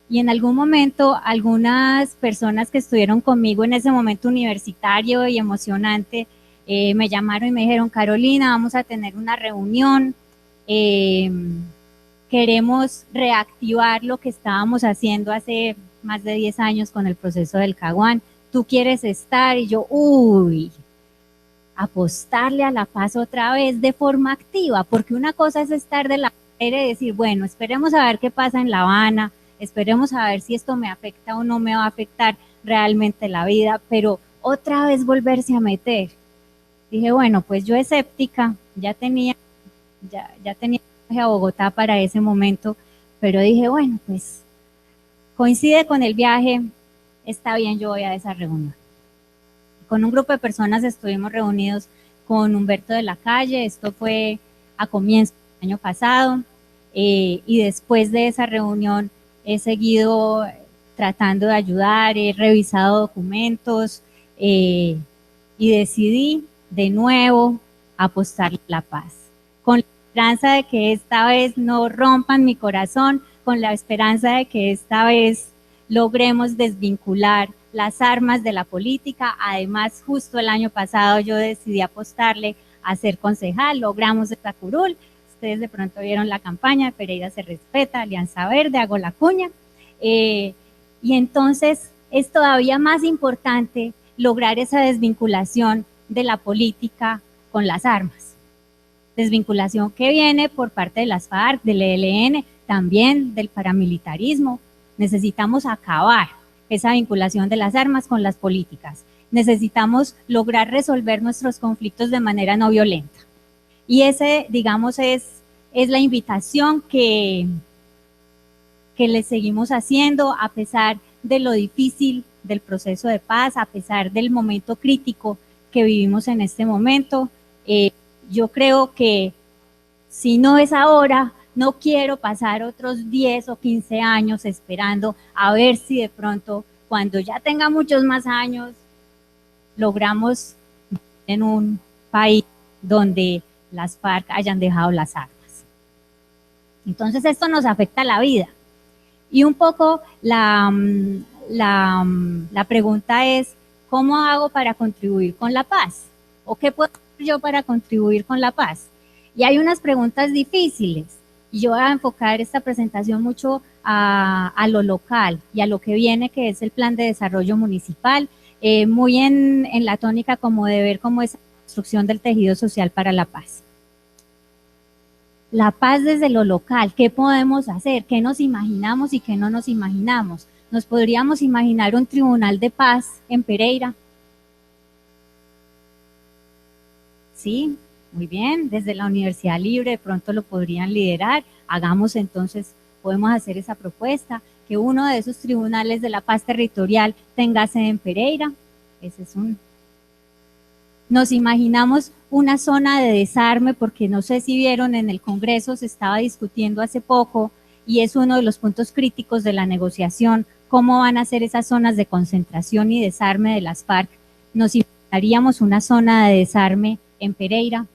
Y en algún momento, algunas personas que estuvieron conmigo en ese momento universitario y emocionante, me llamaron y me dijeron, Carolina, vamos a tener una reunión, queremos reactivar lo que estábamos haciendo hace más de 10 años con el proceso del Caguán, ¿tú quieres estar? Y yo, uy, apostarle a la paz otra vez de forma activa, porque una cosa es estar de la manera y decir, bueno, esperemos a ver qué pasa en La Habana, esperemos a ver si esto me afecta o no me va a afectar realmente la vida, pero otra vez volverse a meter. Dije, bueno, pues yo escéptica, ya tenía viaje a Bogotá para ese momento, pero dije, bueno, pues coincide con el viaje, está bien, yo voy a esa reunión. Con un grupo de personas estuvimos reunidos con Humberto de la Calle, esto fue a comienzos del año pasado, y después de esa reunión he seguido tratando de ayudar, he revisado documentos y decidí de nuevo apostar la paz, con la esperanza de que esta vez no rompan mi corazón, con la esperanza de que esta vez logremos desvincular las armas de la política. Además, justo el año pasado yo decidí apostarle a ser concejal, logramos esta curul. Ustedes de pronto vieron la campaña, Pereira se respeta, Alianza Verde, hago la cuña. Y entonces es todavía más importante lograr esa desvinculación de la política con las armas. Desvinculación que viene por parte de las FARC, del ELN, también del paramilitarismo. Necesitamos acabar esa vinculación de las armas con las políticas. Necesitamos lograr resolver nuestros conflictos de manera no violenta. Y ese, digamos, es la invitación que le seguimos haciendo a pesar de lo difícil del proceso de paz, a pesar del momento crítico que vivimos en este momento. Yo creo que si no es ahora, no quiero pasar otros 10 o 15 años esperando a ver si de pronto, cuando ya tenga muchos más años, logramos en un país donde las FARC hayan dejado las armas. Entonces esto nos afecta a la vida. Y un poco la pregunta es, ¿cómo hago para contribuir con la paz? ¿O qué puedo hacer yo para contribuir con la paz? Y hay unas preguntas difíciles. Y yo voy a enfocar esta presentación mucho a lo local y a lo que viene, que es el Plan de Desarrollo Municipal, muy en la tónica como de ver cómo es la construcción del tejido social para la paz. La paz desde lo local, ¿qué podemos hacer? ¿Qué nos imaginamos y qué no nos imaginamos? ¿Nos podríamos imaginar un tribunal de paz en Pereira? Sí, muy bien, desde la Universidad Libre de pronto lo podrían liderar. Hagamos entonces, podemos hacer esa propuesta, que uno de esos tribunales de la paz territorial tenga sede en Pereira. Ese es un... Nos imaginamos una zona de desarme, porque no sé si vieron en el Congreso, se estaba discutiendo hace poco, y es uno de los puntos críticos de la negociación, cómo van a ser esas zonas de concentración y desarme de las FARC. Nos imaginaríamos una zona de desarme en Pereira.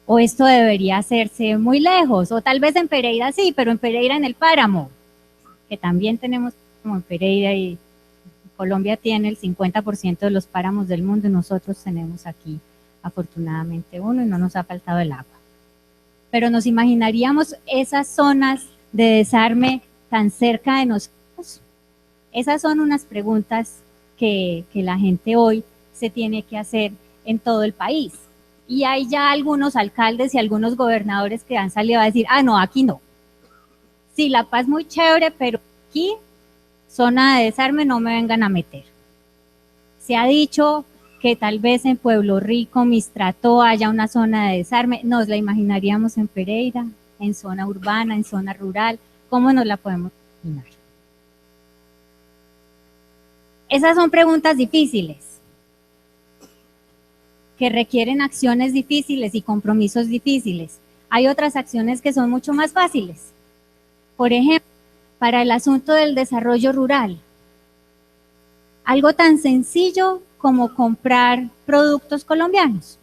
O esto debería hacerse muy lejos, o tal vez en Pereira sí, pero en Pereira en el páramo, que también tenemos como en Pereira, y Colombia tiene el 50% de los páramos del mundo y nosotros tenemos aquí afortunadamente uno y no nos ha faltado el agua. Pero nos imaginaríamos esas zonas de desarme tan cerca de nosotros. Esas son unas preguntas que la gente hoy se tiene que hacer en todo el país. Y hay ya algunos alcaldes y algunos gobernadores que han salido a decir, ah, no, aquí no. Sí, la paz muy chévere, pero aquí, zona de desarme, no me vengan a meter. Se ha dicho que tal vez en Pueblo Rico, Mistrató, haya una zona de desarme. Nos la imaginaríamos en Pereira, en zona urbana, en zona rural. ¿Cómo nos la podemos imaginar? Esas son preguntas difíciles. que requieren acciones difíciles y compromisos difíciles. Hay otras acciones que son mucho más fáciles. Por ejemplo, para el asunto del desarrollo rural, algo tan sencillo como comprar productos colombianos.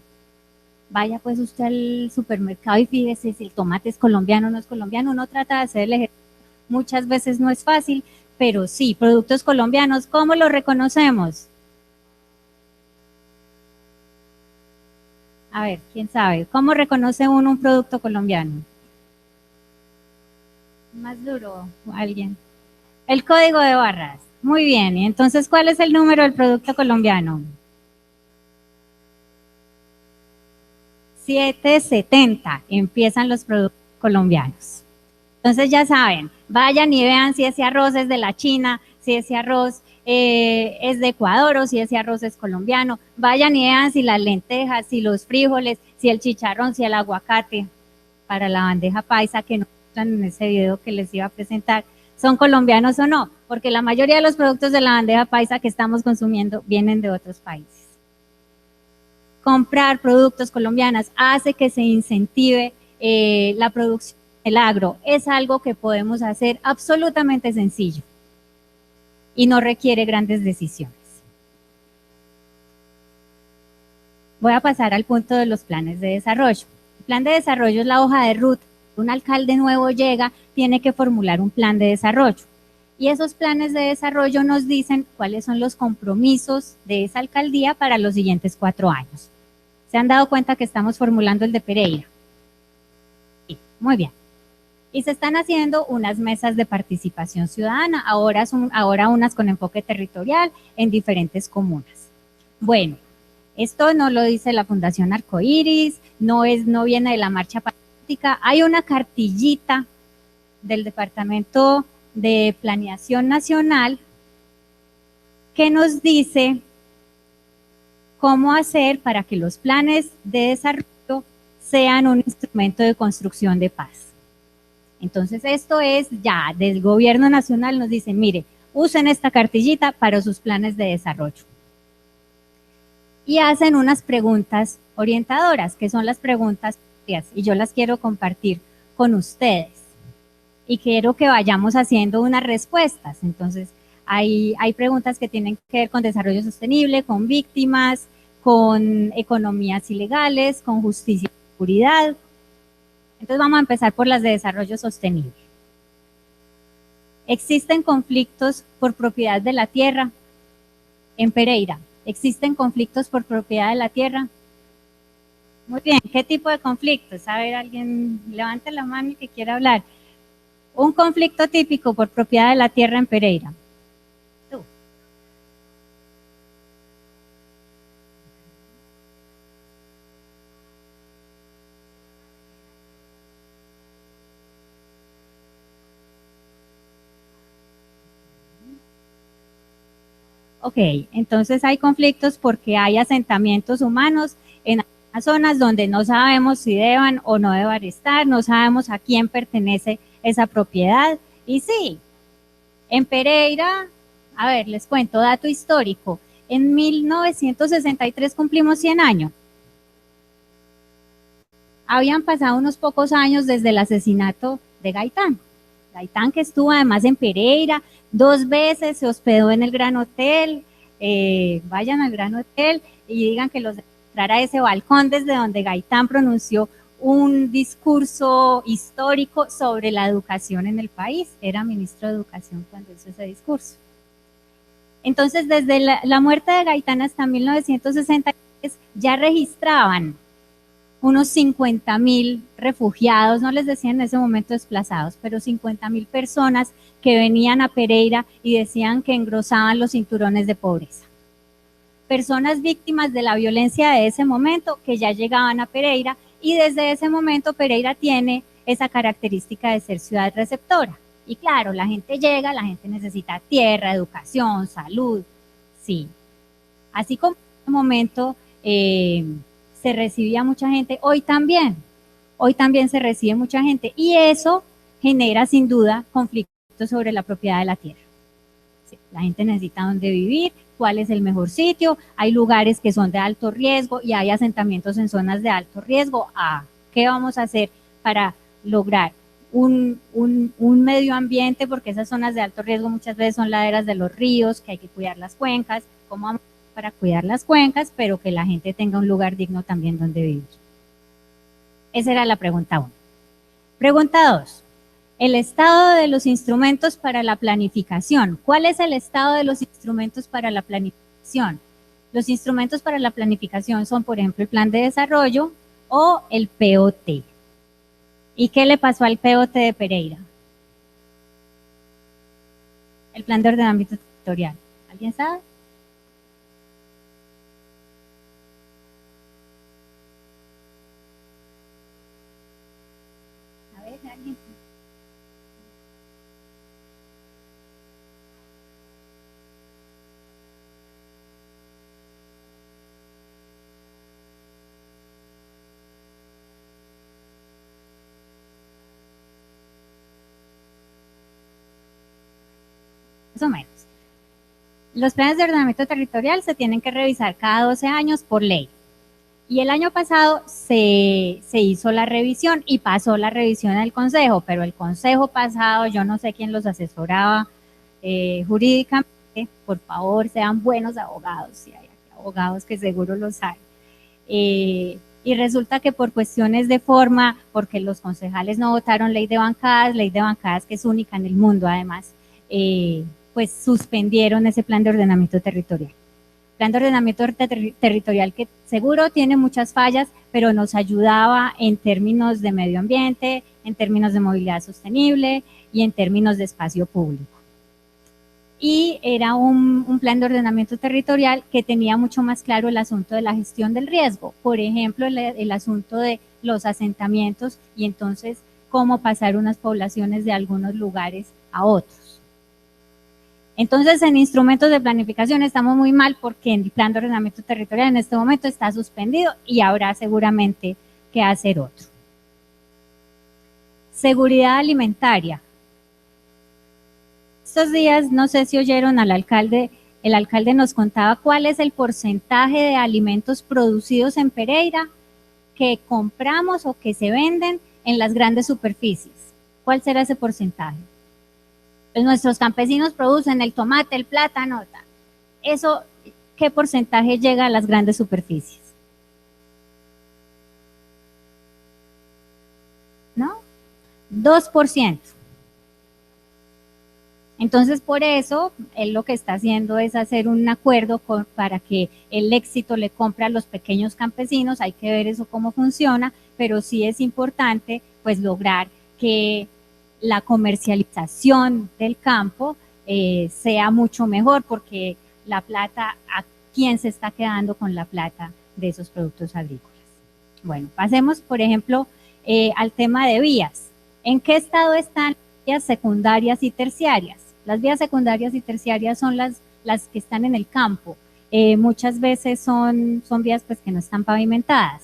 Vaya pues usted al supermercado y fíjese si el tomate es colombiano o no es colombiano. Uno trata de hacer el ejercicio, muchas veces no es fácil, pero sí, productos colombianos, ¿cómo los reconocemos? A ver, ¿quién sabe? ¿Cómo reconoce uno un producto colombiano? Más duro, alguien. El código de barras. Muy bien, y entonces, ¿cuál es el número del producto colombiano? 770 empiezan los productos colombianos. Entonces ya saben, vayan y vean si ese arroz es de la China, si ese arroz es de Ecuador o si ese arroz es colombiano. Vayan y vean si las lentejas, si los frijoles, si el chicharrón, si el aguacate para la bandeja paisa que nos muestran en ese video que les iba a presentar, son colombianos o no, porque la mayoría de los productos de la bandeja paisa que estamos consumiendo vienen de otros países. Comprar productos colombianos hace que se incentive la producción del agro. Es algo que podemos hacer absolutamente sencillo y no requiere grandes decisiones. Voy a pasar al punto de los planes de desarrollo. El plan de desarrollo es la hoja de ruta. Un alcalde nuevo llega, tiene que formular un plan de desarrollo. Y esos planes de desarrollo nos dicen cuáles son los compromisos de esa alcaldía para los siguientes 4 años. ¿Se han dado cuenta que estamos formulando el de Pereira? Sí, muy bien. Y se están haciendo unas mesas de participación ciudadana, ahora unas con enfoque territorial en diferentes comunas. Bueno, esto no lo dice la Fundación Arcoíris, no viene de la marcha patriótica. Hay una cartillita del Departamento de Planeación Nacional que nos dice cómo hacer para que los planes de desarrollo sean un instrumento de construcción de paz. Entonces esto es ya del gobierno nacional, nos dicen, mire, usen esta cartillita para sus planes de desarrollo. Y hacen unas preguntas orientadoras, que son las preguntas, y yo las quiero compartir con ustedes. Y quiero que vayamos haciendo unas respuestas. Entonces, hay preguntas que tienen que ver con desarrollo sostenible, con víctimas, con economías ilegales, con justicia y seguridad. Entonces vamos a empezar por las de desarrollo sostenible. ¿Existen conflictos por propiedad de la tierra? En Pereira, ¿existen conflictos por propiedad de la tierra? Muy bien, ¿qué tipo de conflictos? A ver, alguien levante la mano y que quiera hablar. Un conflicto típico por propiedad de la tierra en Pereira. Tú. Ok, entonces hay conflictos porque hay asentamientos humanos en algunas zonas donde no sabemos si deban o no deban estar, no sabemos a quién pertenece esa propiedad. Y sí, en Pereira, a ver, les cuento, dato histórico, en 1963 cumplimos 100 años. Habían pasado unos pocos años desde el asesinato de Gaitán. Gaitán, que estuvo además en Pereira 2 veces, se hospedó en el Gran Hotel. Vayan al Gran Hotel y digan que los entrar a ese balcón desde donde Gaitán pronunció un discurso histórico sobre la educación en el país. Era ministro de Educación cuando hizo ese discurso. Entonces, desde la muerte de Gaitán hasta 1963 ya registraban unos 50.000 refugiados, no les decían en ese momento desplazados, pero 50.000 personas que venían a Pereira y decían que engrosaban los cinturones de pobreza. Personas víctimas de la violencia de ese momento que ya llegaban a Pereira, y desde ese momento Pereira tiene esa característica de ser ciudad receptora. Y claro, la gente llega, la gente necesita tierra, educación, salud, sí. Así como en ese momento se recibía mucha gente, hoy también se recibe mucha gente, y eso genera sin duda conflictos sobre la propiedad de la tierra. Sí, la gente necesita dónde vivir, cuál es el mejor sitio, hay lugares que son de alto riesgo y hay asentamientos en zonas de alto riesgo. ¿Qué vamos a hacer para lograr un medio ambiente? Porque esas zonas de alto riesgo muchas veces son laderas de los ríos, que hay que cuidar las cuencas. ¿Cómo vamos para cuidar las cuencas, pero que la gente tenga un lugar digno también donde vivir? Esa era la pregunta 1. Pregunta 2. El estado de los instrumentos para la planificación. ¿Cuál es el estado de los instrumentos para la planificación? Los instrumentos para la planificación son, por ejemplo, el plan de desarrollo o el POT. ¿Y qué le pasó al POT de Pereira? El plan de ordenamiento territorial. ¿Alguien sabe? A ver, ¿alguien? Más o menos. Los planes de ordenamiento territorial se tienen que revisar cada 12 años por ley. Y el año pasado se hizo la revisión y pasó la revisión al Consejo, pero el Consejo pasado, yo no sé quién los asesoraba jurídicamente, por favor sean buenos abogados, si hay abogados que seguro los hay. Y resulta que por cuestiones de forma, porque los concejales no votaron ley de bancadas que es única en el mundo además, pues suspendieron ese plan de ordenamiento territorial. Plan de ordenamiento territorial que seguro tiene muchas fallas, pero nos ayudaba en términos de medio ambiente, en términos de movilidad sostenible y en términos de espacio público. Y era un plan de ordenamiento territorial que tenía mucho más claro el asunto de la gestión del riesgo. Por ejemplo, el asunto de los asentamientos y entonces cómo pasar unas poblaciones de algunos lugares a otros. Entonces, en instrumentos de planificación estamos muy mal porque el plan de ordenamiento territorial en este momento está suspendido y habrá seguramente que hacer otro. Seguridad alimentaria. Estos días, no sé si oyeron al alcalde, el alcalde nos contaba cuál es el porcentaje de alimentos producidos en Pereira que compramos o que se venden en las grandes superficies. ¿Cuál será ese porcentaje? Pues nuestros campesinos producen el tomate, el plátano, eso, ¿qué porcentaje llega a las grandes superficies? ¿No? 2%. Entonces, por eso, él lo que está haciendo es hacer un acuerdo para que el éxito le compre a los pequeños campesinos. Hay que ver eso cómo funciona, pero sí es importante, pues, lograr que la comercialización del campo sea mucho mejor, porque la plata, ¿a quién se está quedando con la plata de esos productos agrícolas? Bueno, pasemos, por ejemplo, al tema de vías. ¿En qué estado están las vías secundarias y terciarias? Las vías secundarias y terciarias son las que están en el campo. Muchas veces son vías pues, que no están pavimentadas.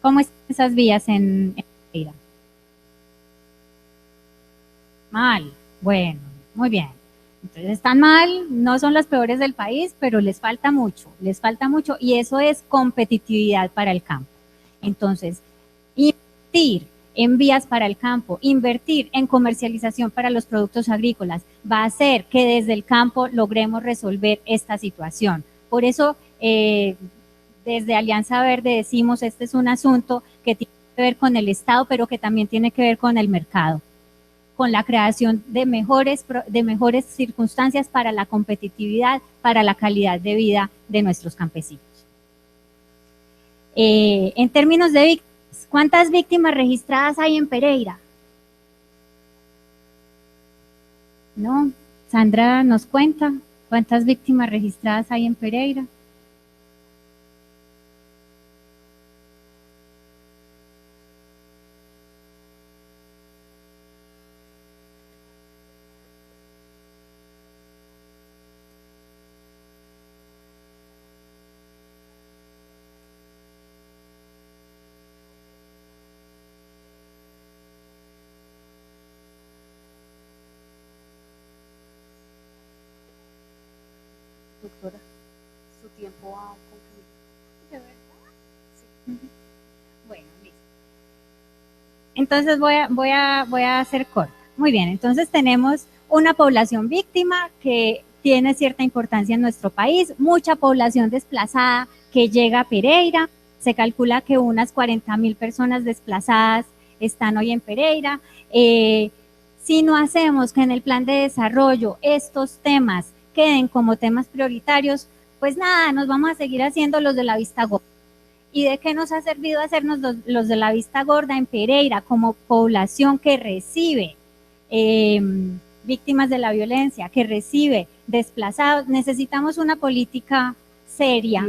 ¿Cómo están esas vías en Pereira? Mal. Bueno, muy bien. Entonces están mal, no son las peores del país, pero les falta mucho y eso es competitividad para el campo. Entonces, invertir en vías para el campo, invertir en comercialización para los productos agrícolas va a hacer que desde el campo logremos resolver esta situación. Por eso, desde Alianza Verde decimos, este es un asunto que tiene que ver con el Estado, pero que también tiene que ver con el mercado, con la creación de mejores circunstancias para la competitividad, para la calidad de vida de nuestros campesinos. En términos de víctimas, ¿cuántas víctimas registradas hay en Pereira? ¿No? Sandra nos cuenta cuántas víctimas registradas hay en Pereira. doctora, su tiempo ha concluido. ¿De verdad? Sí. Bueno, listo. Entonces voy a hacer corta. Muy bien, entonces tenemos una población víctima que tiene cierta importancia en nuestro país, mucha población desplazada que llega a Pereira. Se calcula que unas 40.000 personas desplazadas están hoy en Pereira. Si no hacemos que en el plan de desarrollo estos temas queden como temas prioritarios, pues nada, nos vamos a seguir haciendo los de la vista gorda. ¿Y de qué nos ha servido hacernos los de la vista gorda en Pereira como población que recibe víctimas de la violencia, que recibe desplazados? Necesitamos una política seria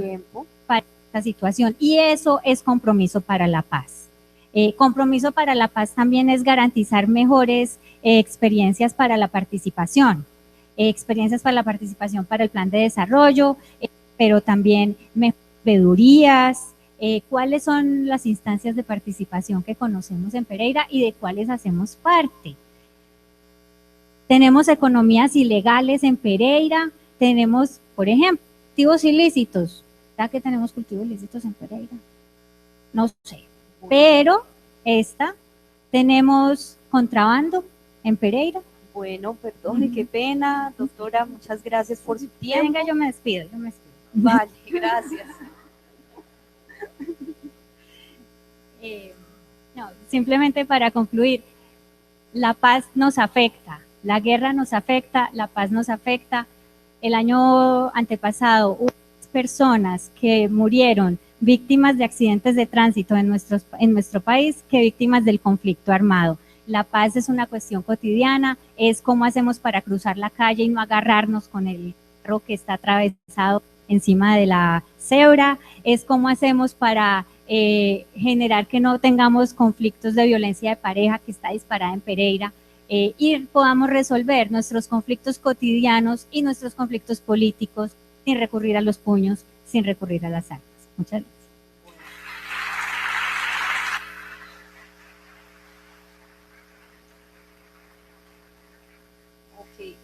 para esta situación y eso es compromiso para la paz. Compromiso para la paz también es garantizar mejores experiencias para la participación, para el plan de desarrollo, pero también veedurías, cuáles son las instancias de participación que conocemos en Pereira y de cuáles hacemos parte. Tenemos economías ilegales en Pereira, tenemos, por ejemplo, cultivos ilícitos. ¿Verdad que tenemos cultivos ilícitos en Pereira? No sé, pero tenemos contrabando en Pereira. Bueno, perdone, qué pena, doctora, muchas gracias por su tiempo. Venga, yo me despido. Vale, gracias. No, simplemente para concluir, la paz nos afecta, la guerra nos afecta, la paz nos afecta. El año antepasado hubo personas que murieron víctimas de accidentes de tránsito en nuestro país que víctimas del conflicto armado. La paz es una cuestión cotidiana, es cómo hacemos para cruzar la calle y no agarrarnos con el carro que está atravesado encima de la cebra, es cómo hacemos para generar que no tengamos conflictos de violencia de pareja que está disparada en Pereira, y podamos resolver nuestros conflictos cotidianos y nuestros conflictos políticos sin recurrir a los puños, sin recurrir a las armas. Muchas gracias.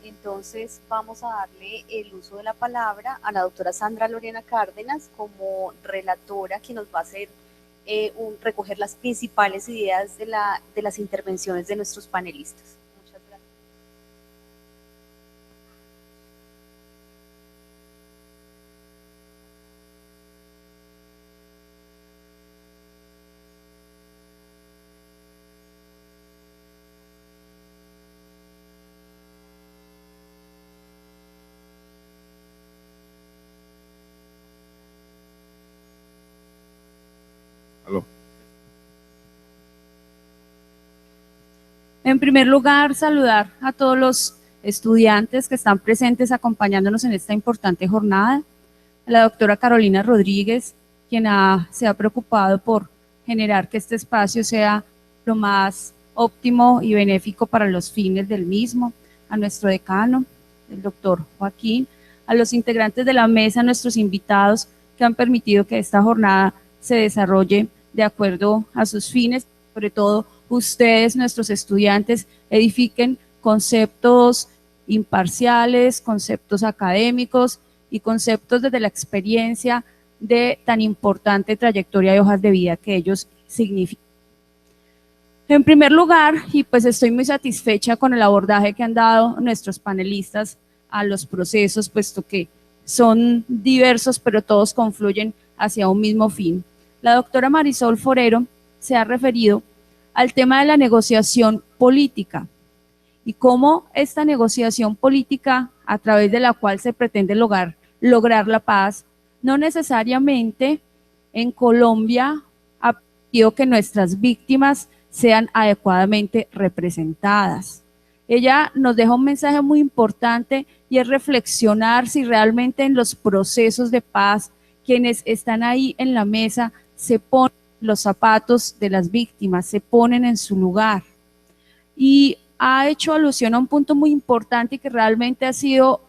Entonces vamos a darle el uso de la palabra a la doctora Sandra Lorena Cárdenas como relatora, que nos va a hacer recoger las principales ideas de las intervenciones de nuestros panelistas. Muchas gracias. Aló. En primer lugar, saludar a todos los estudiantes que están presentes acompañándonos en esta importante jornada, a la doctora Carolina Rodríguez, quien se ha preocupado por generar que este espacio sea lo más óptimo y benéfico para los fines del mismo, a nuestro decano, el doctor Joaquín, a los integrantes de la mesa, a nuestros invitados que han permitido que esta jornada se desarrolle de acuerdo a sus fines, sobre todo ustedes, nuestros estudiantes, edifiquen conceptos imparciales, conceptos académicos y conceptos desde la experiencia de tan importante trayectoria de hojas de vida que ellos significan. En primer lugar, y pues estoy muy satisfecha con el abordaje que han dado nuestros panelistas a los procesos, puesto que son diversos, pero todos confluyen hacia un mismo fin. La doctora Marisol Forero se ha referido al tema de la negociación política y cómo esta negociación política, a través de la cual se pretende lograr la paz, no necesariamente en Colombia ha permitido que nuestras víctimas sean adecuadamente representadas. Ella nos deja un mensaje muy importante y es reflexionar si realmente en los procesos de paz quienes están ahí en la mesa se ponen los zapatos de las víctimas, se ponen en su lugar. Y ha hecho alusión a un punto muy importante y que realmente ha sido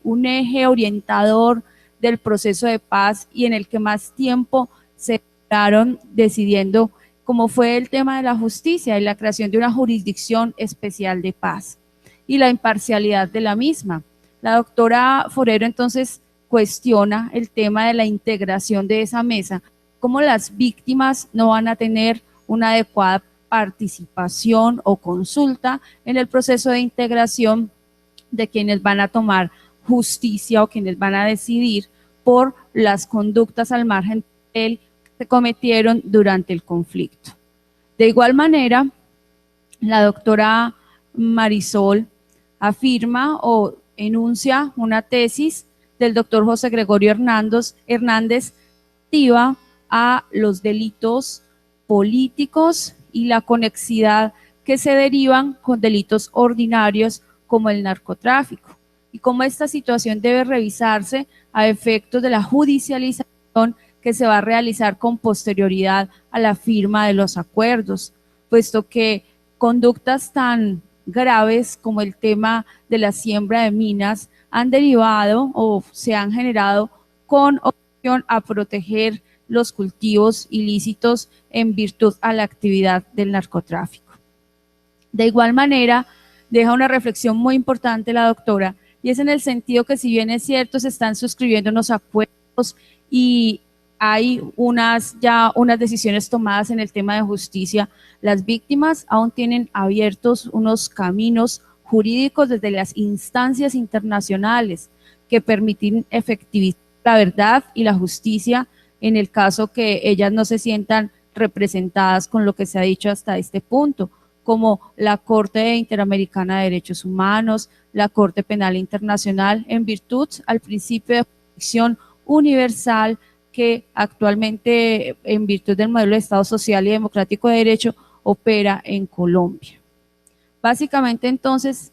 un eje orientador del proceso de paz y en el que más tiempo se quedaron decidiendo, como fue el tema de la justicia y la creación de una jurisdicción especial de paz y la imparcialidad de la misma. La doctora Forero entonces cuestiona el tema de la integración de esa mesa, cómo las víctimas no van a tener una adecuada participación o consulta en el proceso de integración de quienes van a tomar justicia o quienes van a decidir por las conductas al margen de él que se cometieron durante el conflicto. De igual manera, la doctora Marisol afirma o enuncia una tesis del doctor José Gregorio Hernández relativa a los delitos políticos y la conexidad que se derivan con delitos ordinarios como el narcotráfico, y cómo esta situación debe revisarse a efectos de la judicialización que se va a realizar con posterioridad a la firma de los acuerdos, puesto que conductas tan graves como el tema de la siembra de minas han derivado o se han generado con opción a proteger los cultivos ilícitos en virtud a la actividad del narcotráfico. De igual manera, deja una reflexión muy importante la doctora, y es en el sentido que si bien es cierto se están suscribiendo unos acuerdos y hay unas decisiones tomadas en el tema de justicia, las víctimas aún tienen abiertos unos caminos jurídicos desde las instancias internacionales que permiten efectivizar la verdad y la justicia en el caso que ellas no se sientan representadas con lo que se ha dicho hasta este punto, como la Corte Interamericana de Derechos Humanos, la Corte Penal Internacional, en virtud al principio de protección universal que actualmente, en virtud del modelo de Estado social y democrático de derecho, opera en Colombia. Básicamente, entonces,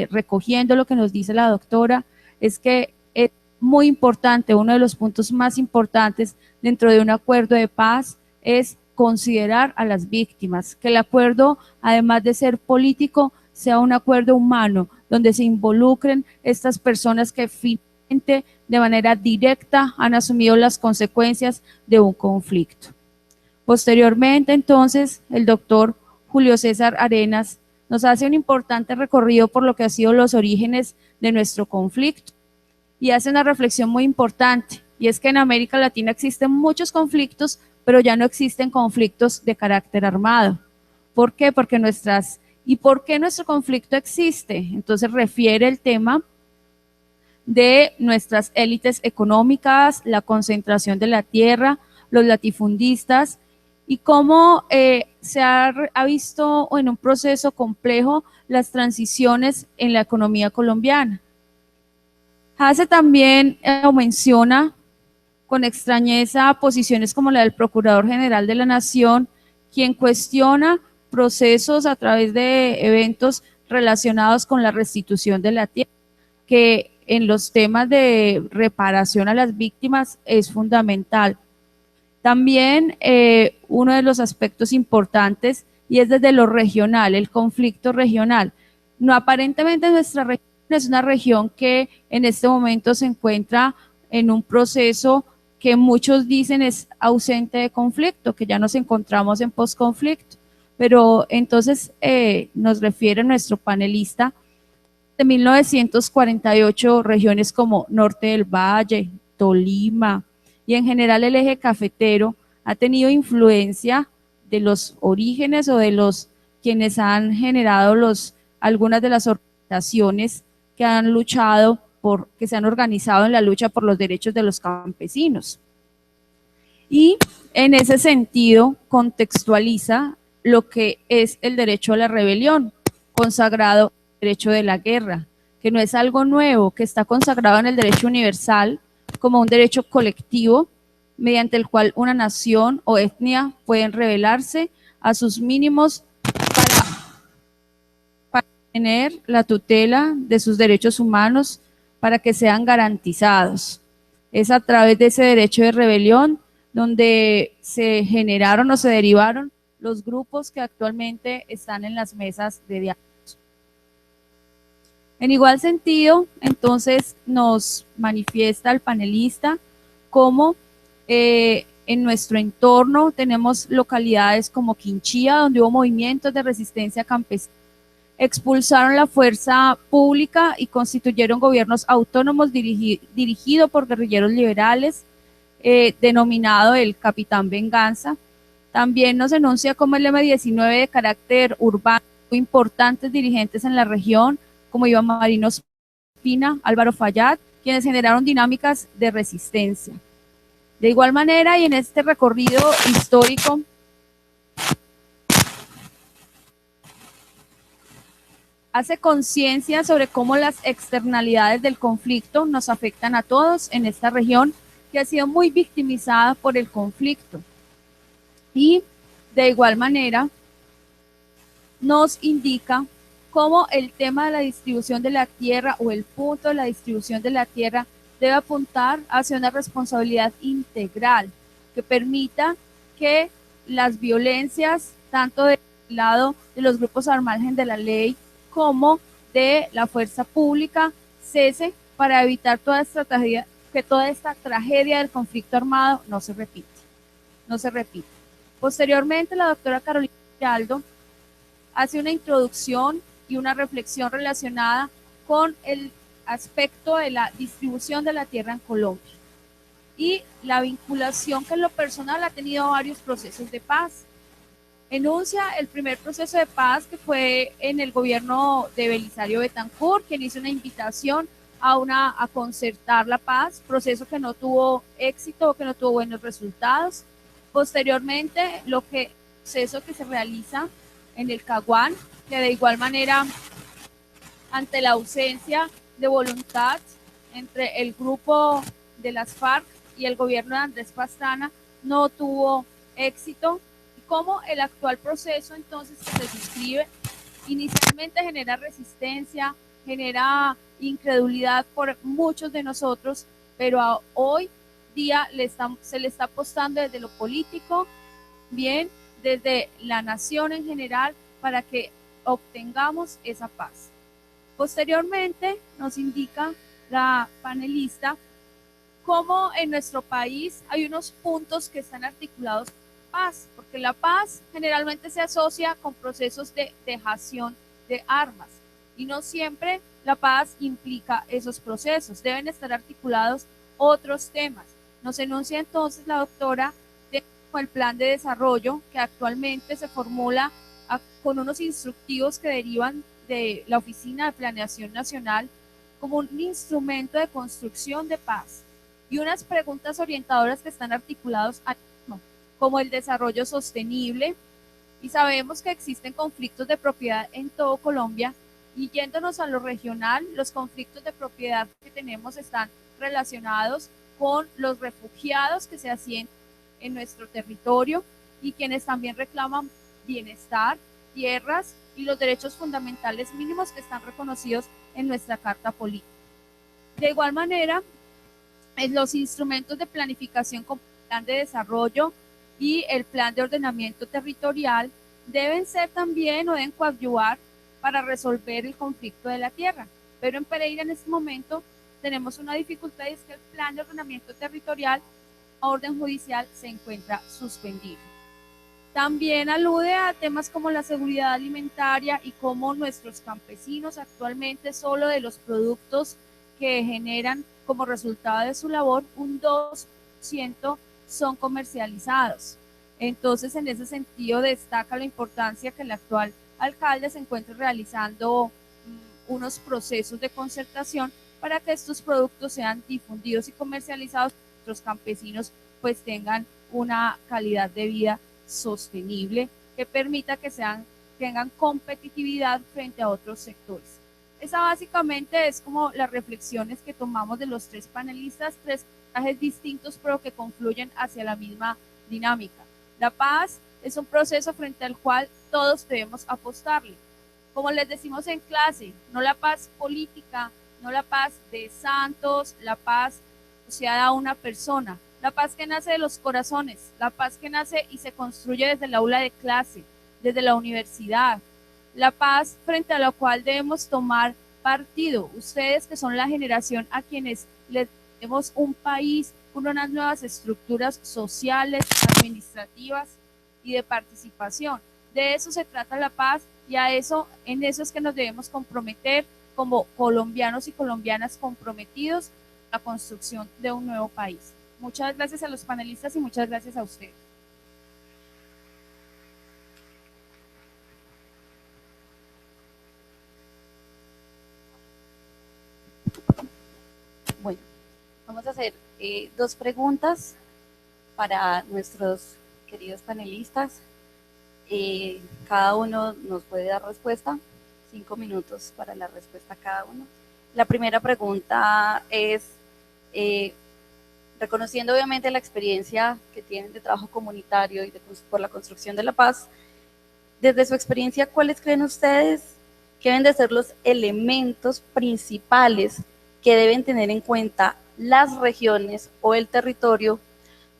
recogiendo lo que nos dice la doctora, es que es muy importante, uno de los puntos más importantes dentro de un acuerdo de paz es considerar a las víctimas, que el acuerdo, además de ser político, sea un acuerdo humano, donde se involucren estas personas que finalmente, de manera directa, han asumido las consecuencias de un conflicto. Posteriormente, entonces, el doctor Julio César Arenas nos hace un importante recorrido por lo que han sido los orígenes de nuestro conflicto y hace una reflexión muy importante, y es que en América Latina existen muchos conflictos, pero ya no existen conflictos de carácter armado. ¿Por qué? ¿Y por qué nuestro conflicto existe? Entonces refiere el tema de nuestras élites económicas, la concentración de la tierra, los latifundistas, y cómo se ha visto en un proceso complejo las transiciones en la economía colombiana. Hace también menciona con extrañeza posiciones como la del Procurador General de la Nación, quien cuestiona procesos a través de eventos relacionados con la restitución de la tierra, que en los temas de reparación a las víctimas es fundamental. También uno de los aspectos importantes, y es desde lo regional, el conflicto regional. No, aparentemente nuestra región es una región que en este momento se encuentra en un proceso que muchos dicen es ausente de conflicto, que ya nos encontramos en posconflicto, pero entonces nos refiere nuestro panelista de 1948 regiones como Norte del Valle, Tolima y en general el eje cafetero ha tenido influencia de los orígenes o de los quienes han generado algunas de las organizaciones que han luchado que se han organizado en la lucha por los derechos de los campesinos. Y en ese sentido contextualiza lo que es el derecho a la rebelión, consagrado en el derecho de la guerra, que no es algo nuevo, que está consagrado en el derecho universal como un derecho colectivo mediante el cual una nación o etnia pueden rebelarse a sus mínimos para tener la tutela de sus derechos humanos para que sean garantizados. Es a través de ese derecho de rebelión donde se generaron o se derivaron los grupos que actualmente están en las mesas de diálogo. En igual sentido, entonces nos manifiesta el panelista cómo en nuestro entorno tenemos localidades como Quinchía, donde hubo movimientos de resistencia campesina expulsaron la fuerza pública y constituyeron gobiernos autónomos dirigidos por guerrilleros liberales, denominado el Capitán Venganza. También nos enuncia como el M-19 de carácter urbano, importantes dirigentes en la región, como Iván Marino Espina, Álvaro Fayad, quienes generaron dinámicas de resistencia. De igual manera, y en este recorrido histórico, hace conciencia sobre cómo las externalidades del conflicto nos afectan a todos en esta región que ha sido muy victimizada por el conflicto. Y de igual manera nos indica cómo el tema de la distribución de la tierra o el punto de la distribución de la tierra debe apuntar hacia una responsabilidad integral que permita que las violencias, tanto del lado de los grupos al margen de la ley como de la fuerza pública, cese para evitar toda esta tragedia del conflicto armado no se repite. Posteriormente, la doctora Carolina Giraldo hace una introducción y una reflexión relacionada con el aspecto de la distribución de la tierra en Colombia y la vinculación que en lo personal ha tenido varios procesos de paz. Enuncia el primer proceso de paz que fue en el gobierno de Belisario Betancur, quien hizo una invitación a concertar la paz, proceso que no tuvo éxito o que no tuvo buenos resultados. Posteriormente, el proceso que se realiza en el Caguán, que de igual manera, ante la ausencia de voluntad entre el grupo de las FARC y el gobierno de Andrés Pastrana, no tuvo éxito, y cómo el actual proceso entonces que se suscribe inicialmente genera resistencia, genera incredulidad por muchos de nosotros, pero hoy día se le está apostando desde lo político, bien, desde la nación en general, para que obtengamos esa paz. Posteriormente nos indica la panelista cómo en nuestro país hay unos puntos que están articulados con la paz, porque la paz generalmente se asocia con procesos de dejación de armas y no siempre la paz implica esos procesos, deben estar articulados otros temas. Nos enuncia entonces la doctora el plan de desarrollo que actualmente se formula con unos instructivos que derivan de la Oficina de Planeación Nacional como un instrumento de construcción de paz y unas preguntas orientadoras que están articulados como el desarrollo sostenible, y sabemos que existen conflictos de propiedad en todo Colombia, y yéndonos a lo regional, los conflictos de propiedad que tenemos están relacionados con los refugiados que se asientan en nuestro territorio y quienes también reclaman bienestar, tierras y los derechos fundamentales mínimos que están reconocidos en nuestra Carta Política. De igual manera, en los instrumentos de planificación como el plan de desarrollo y el plan de ordenamiento territorial deben ser también o deben coadyuvar para resolver el conflicto de la tierra. Pero en Pereira en este momento tenemos una dificultad, y es que el plan de ordenamiento territorial a orden judicial se encuentra suspendido. También alude a temas como la seguridad alimentaria y cómo nuestros campesinos actualmente solo de los productos que generan como resultado de su labor, un 2% son comercializados. Entonces, en ese sentido, destaca la importancia que el actual alcalde se encuentre realizando unos procesos de concertación para que estos productos sean difundidos y comercializados, y nuestros campesinos pues tengan una calidad de vida sostenible que permita que tengan competitividad frente a otros sectores. Esa básicamente es como las reflexiones que tomamos de los tres panelistas, tres mensajes distintos pero que confluyen hacia la misma dinámica. La paz es un proceso frente al cual todos debemos apostarle. Como les decimos en clase, no la paz política, no la paz de santos, la paz asociada a una persona, la paz que nace de los corazones, la paz que nace y se construye desde el aula de clase, desde la universidad, la paz frente a la cual debemos tomar partido. Ustedes que son la generación a quienes les demos un país con unas nuevas estructuras sociales, administrativas y de participación. De eso se trata la paz Y en eso es que nos debemos comprometer como colombianos y colombianas comprometidos a la construcción de un nuevo país. Muchas gracias a los panelistas y muchas gracias a ustedes. Bueno, vamos a hacer dos preguntas para nuestros queridos panelistas. Cada uno nos puede dar respuesta, 5 minutos para la respuesta cada uno. La primera pregunta es, reconociendo obviamente la experiencia que tienen de trabajo comunitario y por la construcción de la paz, desde su experiencia, ¿cuáles creen ustedes que deben de ser los elementos principales que deben tener en cuenta las regiones o el territorio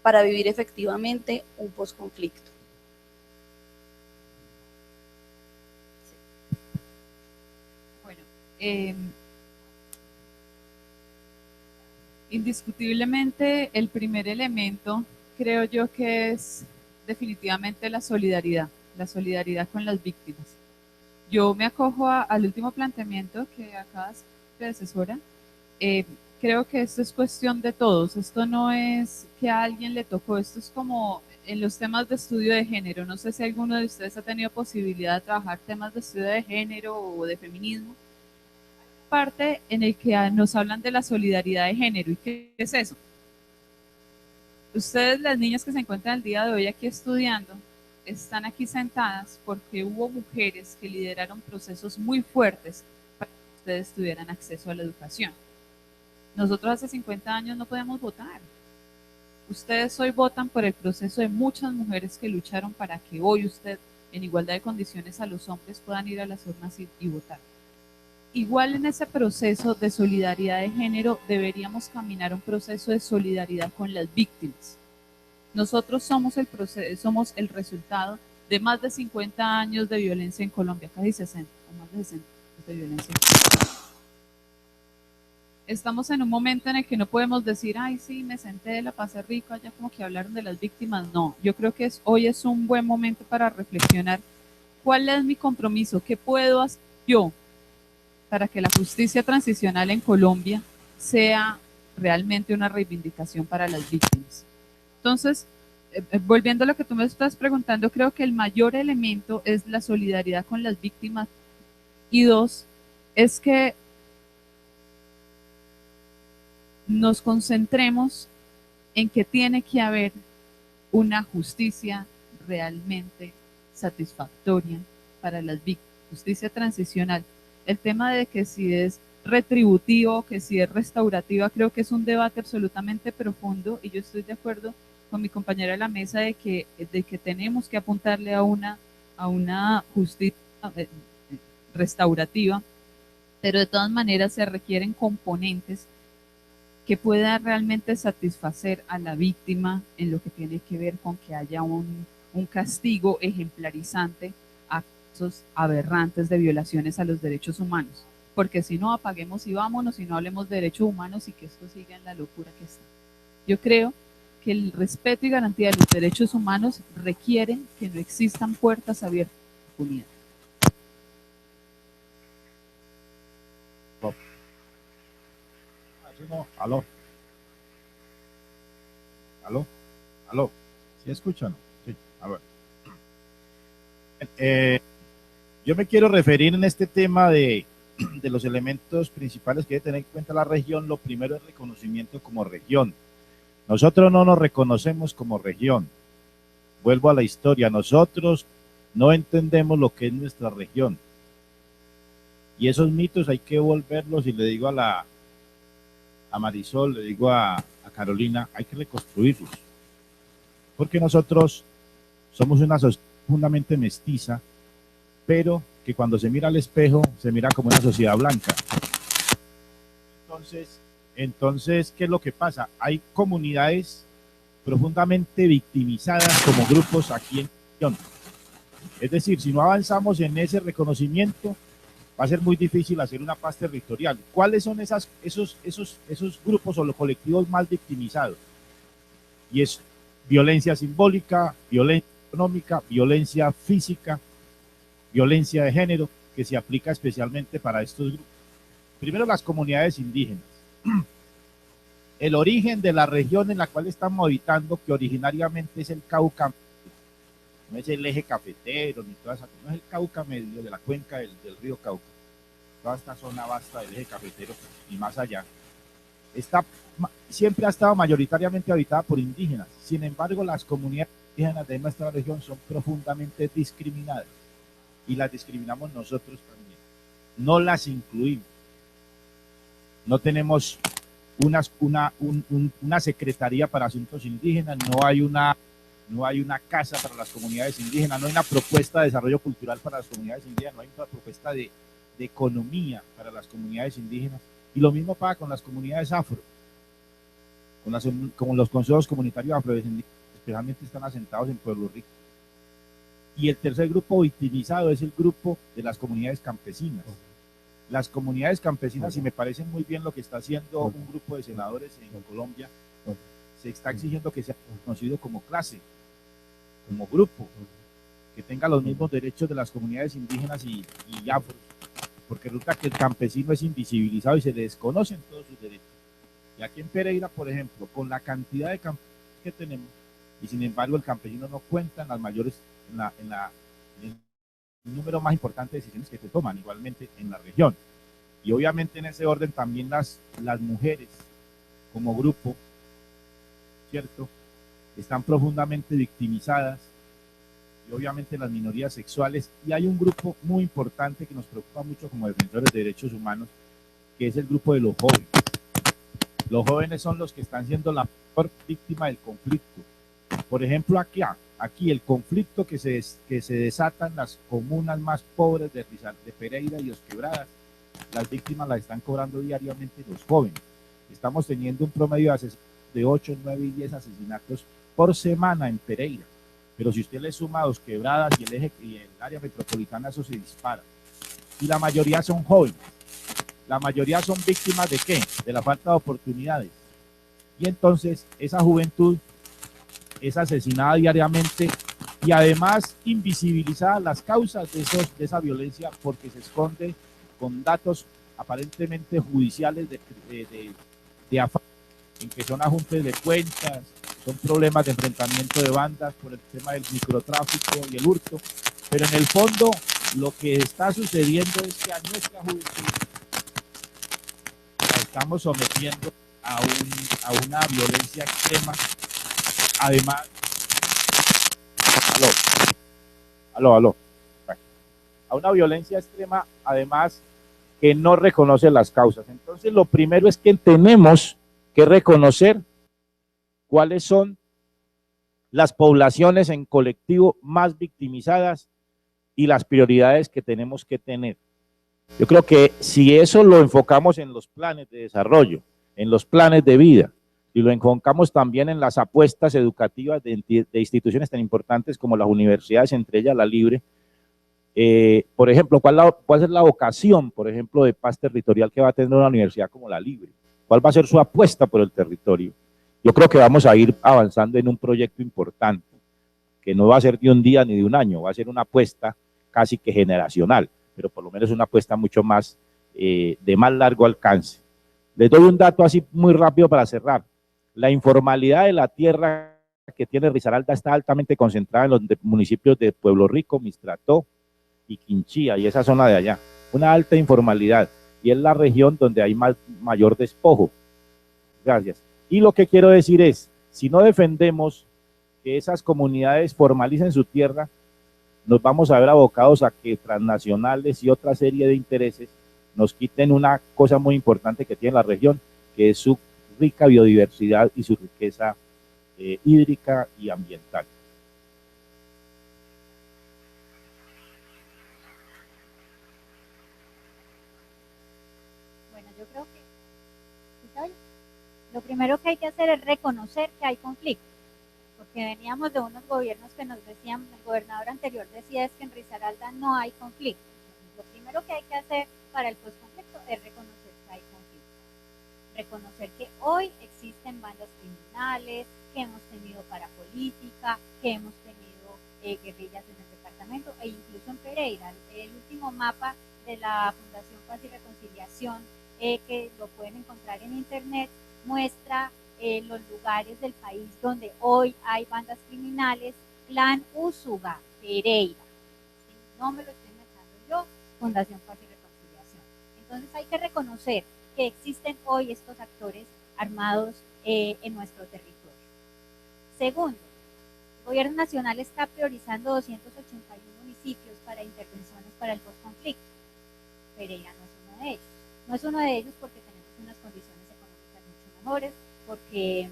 para vivir efectivamente un posconflicto? Bueno, indiscutiblemente el primer elemento creo yo que es definitivamente la solidaridad con las víctimas. Yo me acojo al último planteamiento que acá predecesora. Creo que esto es cuestión de todos, esto no es que a alguien le tocó, esto es como en los temas de estudio de género. No sé si alguno de ustedes ha tenido posibilidad de trabajar temas de estudio de género o de feminismo. Parte en el que nos hablan de la solidaridad de género. ¿Y qué es eso? Ustedes, las niñas que se encuentran el día de hoy aquí estudiando, están aquí sentadas porque hubo mujeres que lideraron procesos muy fuertes para que ustedes tuvieran acceso a la educación. Nosotros hace 50 años no podíamos votar. Ustedes hoy votan por el proceso de muchas mujeres que lucharon para que hoy usted, en igualdad de condiciones a los hombres, puedan ir a las urnas y votar. Igual en ese proceso de solidaridad de género deberíamos caminar un proceso de solidaridad con las víctimas. Nosotros somos el resultado de más de 50 años de violencia en Colombia, casi 60, o más de 60 años de violencia. Estamos en un momento en el que no podemos decir, ay, sí, me senté, la pasé rico, allá como que hablaron de las víctimas. No, yo creo que hoy es un buen momento para reflexionar cuál es mi compromiso, qué puedo hacer yo para que la justicia transicional en Colombia sea realmente una reivindicación para las víctimas. Entonces, volviendo a lo que tú me estás preguntando, creo que el mayor elemento es la solidaridad con las víctimas. Y dos, es que nos concentremos en que tiene que haber una justicia realmente satisfactoria para las víctimas, justicia transicional. El tema de que si es retributivo, que si es restaurativa, creo que es un debate absolutamente profundo y yo estoy de acuerdo con mi compañera de la mesa de que tenemos que apuntarle a una justicia restaurativa, pero de todas maneras se requieren componentes que pueda realmente satisfacer a la víctima en lo que tiene que ver con que haya un castigo ejemplarizante a casos aberrantes de violaciones a los derechos humanos. Porque si no, apaguemos y vámonos y no hablemos de derechos humanos y que esto siga en la locura que está. Yo creo que el respeto y garantía de los derechos humanos requieren que no existan puertas abiertas a la impunidad. Aló. Aló. Aló. ¿Sí escuchan? Sí. A ver. Yo me quiero referir en este tema de los elementos principales que debe tener en cuenta la región. Lo primero es reconocimiento como región. Nosotros no nos reconocemos como región. Vuelvo a la historia. Nosotros no entendemos lo que es nuestra región. Y esos mitos hay que volverlos, y le digo a Marisol, le digo a Carolina, hay que reconstruirlos. Porque nosotros somos una sociedad profundamente mestiza, pero que cuando se mira al espejo, se mira como una sociedad blanca. Entonces, ¿qué es lo que pasa? Hay comunidades profundamente victimizadas como grupos aquí en la región. Es decir, si no avanzamos en ese reconocimiento, va a ser muy difícil hacer una paz territorial. ¿Cuáles son esos grupos o los colectivos más victimizados? Y es violencia simbólica, violencia económica, violencia física, violencia de género que se aplica especialmente para estos grupos. Primero, las comunidades indígenas. El origen de la región en la cual estamos habitando, que originariamente es el Cauca, no es el eje cafetero ni toda esa cosa, no es el Cauca medio de la cuenca del río Cauca, toda esta zona vasta del eje cafetero y más allá, siempre ha estado mayoritariamente habitada por indígenas. Sin embargo, las comunidades indígenas de nuestra región son profundamente discriminadas y las discriminamos nosotros también. No las incluimos. No tenemos una secretaría para asuntos indígenas, no hay una casa para las comunidades indígenas, no hay una propuesta de desarrollo cultural para las comunidades indígenas, no hay una propuesta de economía para las comunidades indígenas. Y lo mismo pasa con las comunidades afro, con los consejos comunitarios afrodescendientes, especialmente están asentados en Pueblo Rico. Y el tercer grupo victimizado es el grupo de las comunidades campesinas. Las comunidades campesinas, y me parece muy bien lo que está haciendo un grupo de senadores en Colombia, se está exigiendo que sea reconocido como clase, como grupo, que tenga los mismos derechos de las comunidades indígenas y afros, porque resulta que el campesino es invisibilizado y se le desconocen todos sus derechos. Y aquí en Pereira, por ejemplo, con la cantidad de campesinos que tenemos, y sin embargo el campesino no cuenta en las mayores, en el número más importante de decisiones que se toman, igualmente en la región. Y obviamente en ese orden también las mujeres como grupo, ¿cierto?, están profundamente victimizadas, y obviamente las minorías sexuales, y hay un grupo muy importante que nos preocupa mucho como defensores de derechos humanos, que es el grupo de los jóvenes. Los jóvenes son los que están siendo la peor víctima del conflicto. Por ejemplo, aquí el conflicto que se desata en las comunas más pobres de Pereira y Los Quebradas, las víctimas las están cobrando diariamente los jóvenes. Estamos teniendo un promedio de 8, 9 y 10 asesinatos por semana en Pereira. Pero si usted le suma a Los Quebradas y el área metropolitana, eso se dispara. Y la mayoría son jóvenes. La mayoría son víctimas ¿de qué? De la falta de oportunidades. Y entonces esa juventud es asesinada diariamente y además invisibilizada las causas de esa violencia, porque se esconde con datos aparentemente judiciales de afán, en que son ajustes de cuentas, son problemas de enfrentamiento de bandas por el tema del microtráfico y el hurto, pero en el fondo lo que está sucediendo es que a nuestra juventud la estamos sometiendo a una violencia extrema. Además, aló, a una violencia extrema, además, que no reconoce las causas. Entonces, lo primero es que tenemos que reconocer cuáles son las poblaciones en colectivo más victimizadas y las prioridades que tenemos que tener. Yo creo que si eso lo enfocamos en los planes de desarrollo, en los planes de vida, y lo enfocamos también en las apuestas educativas de instituciones tan importantes como las universidades, entre ellas la Libre. Por ejemplo, ¿cuál es la vocación, por ejemplo, de paz territorial que va a tener una universidad como la Libre? ¿Cuál va a ser su apuesta por el territorio? Yo creo que vamos a ir avanzando en un proyecto importante, que no va a ser de un día ni de un año, va a ser una apuesta casi que generacional, pero por lo menos una apuesta mucho más, de más largo alcance. Les doy un dato así muy rápido para cerrar. La informalidad de la tierra que tiene Risaralda está altamente concentrada en los municipios de Pueblo Rico, Mistrató y Quinchía, y esa zona de allá. Una alta informalidad, y es la región donde hay mayor despojo. Gracias. Y lo que quiero decir es, si no defendemos que esas comunidades formalicen su tierra, nos vamos a ver abocados a que transnacionales y otra serie de intereses nos quiten una cosa muy importante que tiene la región, que es su rica biodiversidad y su riqueza hídrica y ambiental. Bueno, yo creo que ¿sabes? Lo primero que hay que hacer es reconocer que hay conflicto, porque veníamos de unos gobiernos que nos decían, el gobernador anterior decía es que en Risaralda no hay conflicto. Entonces, lo primero que hay que hacer para el posconflicto es reconocer que hay conflicto. Reconocer que hoy existen bandas criminales, que hemos tenido parapolítica, que hemos tenido guerrillas en el departamento departamento e incluso en Pereira. El último mapa de la Fundación Paz y Reconciliación, que lo pueden encontrar en internet, muestra los lugares del país donde hoy hay bandas criminales. Clan Usuga, Pereira. No me lo estoy inventando yo, Fundación Paz y Reconciliación. Entonces hay que reconocer que existen hoy estos actores armados en nuestro territorio. Segundo, el gobierno nacional está priorizando 281 municipios para intervenciones para el postconflicto. Pereira no es uno de ellos. No es uno de ellos porque tenemos unas condiciones económicas mucho mejores, porque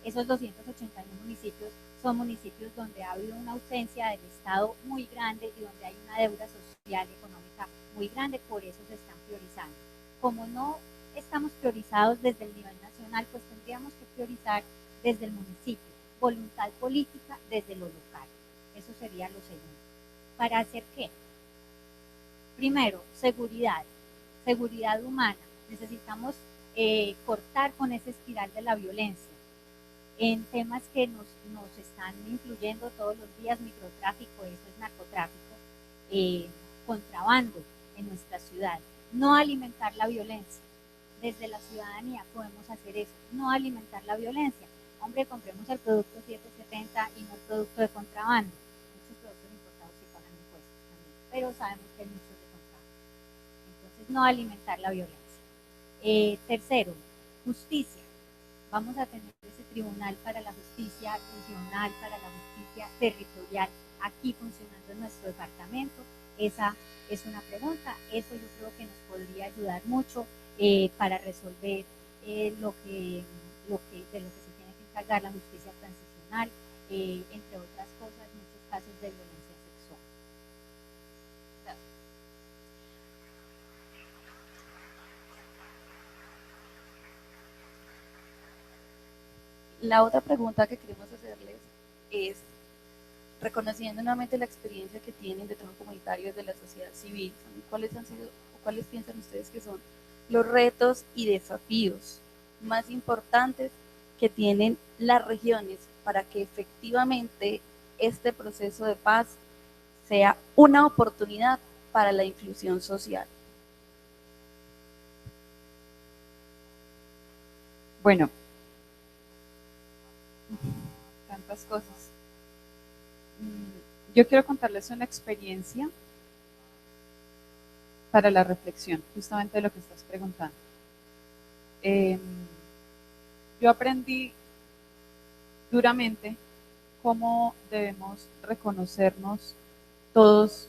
esos 281 municipios son municipios donde ha habido una ausencia del Estado muy grande y donde hay una deuda social y económica muy grande, por eso se están priorizando. Como no estamos priorizados desde el nivel nacional, pues tendríamos que priorizar desde el municipio, voluntad política desde lo local. Eso sería lo segundo. ¿Para hacer qué? Primero, seguridad humana. Necesitamos cortar con esa espiral de la violencia en temas que nos están influyendo todos los días: microtráfico, eso es narcotráfico, contrabando en nuestra ciudad. No alimentar la violencia. Desde la ciudadanía podemos hacer eso, no alimentar la violencia. Hombre, compremos el producto 770 y no el producto de contrabando. Muchos productos importados sí pagan impuestos también, pero sabemos que hay muchos de contrabando. Entonces, no alimentar la violencia. Tercero, justicia. Vamos a tener ese tribunal para la justicia regional, para la justicia territorial, aquí funcionando en nuestro departamento. Esa es una pregunta. Eso yo creo que nos podría ayudar mucho para resolver de lo que se tiene que encargar la justicia transicional, entre otras cosas, muchos casos de violencia sexual. Gracias. La otra pregunta que queremos hacerles es, reconociendo nuevamente la experiencia que tienen de trabajo comunitario de la sociedad civil, ¿cuáles han sido o cuáles piensan ustedes que son los retos y desafíos más importantes que tienen las regiones para que efectivamente este proceso de paz sea una oportunidad para la inclusión social? Bueno, tantas cosas. Yo quiero contarles una experiencia para la reflexión, justamente de lo que estás preguntando. Yo aprendí duramente cómo debemos reconocernos todos,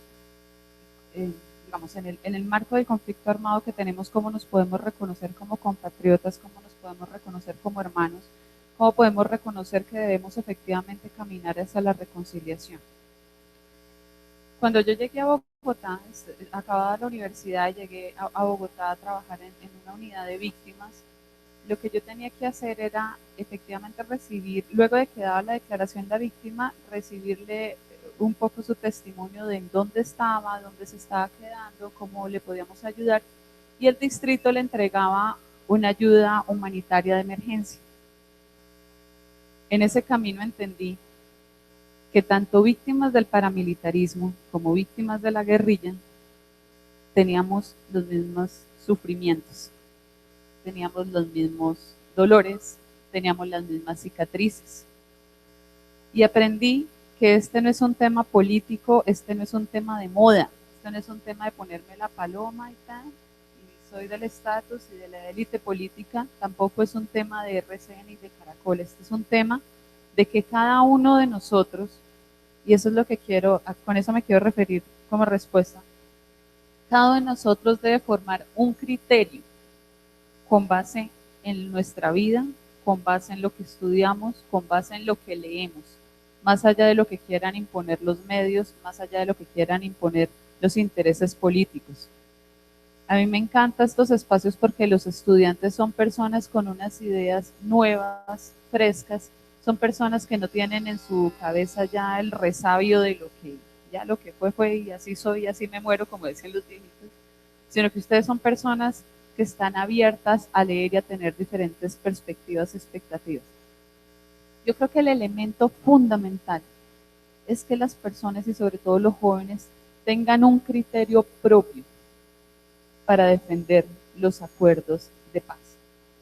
digamos, en el marco del conflicto armado que tenemos, cómo nos podemos reconocer como compatriotas, cómo nos podemos reconocer como hermanos, cómo podemos reconocer que debemos efectivamente caminar hacia la reconciliación. Cuando yo llegué a Bogotá, acababa la universidad, llegué a Bogotá a trabajar en una unidad de víctimas. Lo que yo tenía que hacer era efectivamente recibir, luego de que daba la declaración de la víctima, recibirle un poco su testimonio de en dónde estaba, dónde se estaba quedando, cómo le podíamos ayudar, y el distrito le entregaba una ayuda humanitaria de emergencia. En ese camino entendí que tanto víctimas del paramilitarismo como víctimas de la guerrilla teníamos los mismos sufrimientos, teníamos los mismos dolores, teníamos las mismas cicatrices. Y aprendí que este no es un tema político, este no es un tema de moda, este no es un tema de ponerme la paloma y tal, y soy del estatus y de la élite política, tampoco es un tema de RCN y de Caracol, este es un tema de que cada uno de nosotros, y eso es lo que quiero, con eso me quiero referir como respuesta, cada uno de nosotros debe formar un criterio con base en nuestra vida, con base en lo que estudiamos, con base en lo que leemos, más allá de lo que quieran imponer los medios, más allá de lo que quieran imponer los intereses políticos. A mí me encantan estos espacios porque los estudiantes son personas con unas ideas nuevas, frescas, son personas que no tienen en su cabeza ya el resabio de lo que ya lo que fue y así soy y así me muero, como dicen los viejitos, sino que ustedes son personas que están abiertas a leer y a tener diferentes perspectivas y expectativas. Yo creo que el elemento fundamental es que las personas y sobre todo los jóvenes tengan un criterio propio para defender los acuerdos de paz.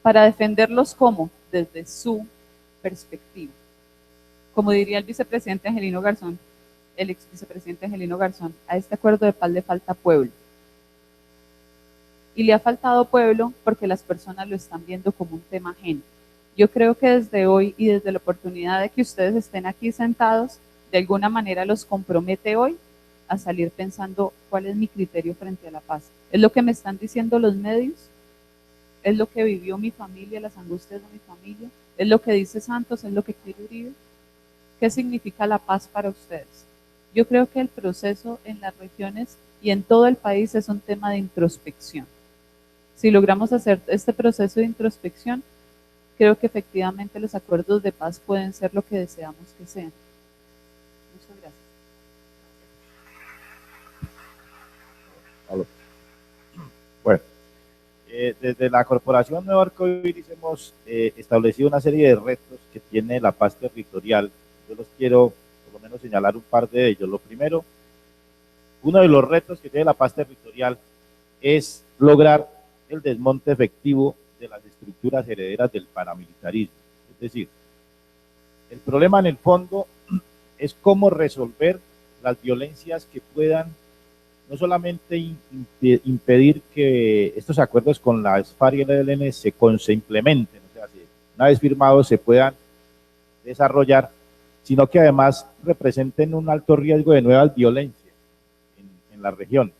Para defenderlos ¿cómo? Desde su perspectiva. Como diría el vicepresidente Angelino Garzón, el ex vicepresidente Angelino Garzón, a este acuerdo de paz le falta pueblo. Y le ha faltado pueblo porque las personas lo están viendo como un tema ajeno. Yo creo que desde hoy y desde la oportunidad de que ustedes estén aquí sentados, de alguna manera los compromete hoy a salir pensando cuál es mi criterio frente a la paz. ¿Es lo que me están diciendo los medios? ¿Es lo que vivió mi familia, las angustias de mi familia? ¿Es lo que dice Santos? ¿Es lo que quiere Uribe? ¿Qué significa la paz para ustedes? Yo creo que el proceso en las regiones y en todo el país es un tema de introspección. Si logramos hacer este proceso de introspección, creo que efectivamente los acuerdos de paz pueden ser lo que deseamos que sean. Muchas gracias. Bueno, desde la Corporación Nuevo Arcoíris hemos establecido una serie de retos que tiene la paz territorial. Yo los quiero por lo menos señalar un par de ellos. Lo primero, uno de los retos que tiene la paz territorial es lograr el desmonte efectivo de las estructuras herederas del paramilitarismo. Es decir, el problema en el fondo es cómo resolver las violencias que puedan no solamente impedir que estos acuerdos con las FARC y el ELN se implementen, o sea, una vez firmados se puedan desarrollar, sino que además representen un alto riesgo de nuevas violencias en las regiones.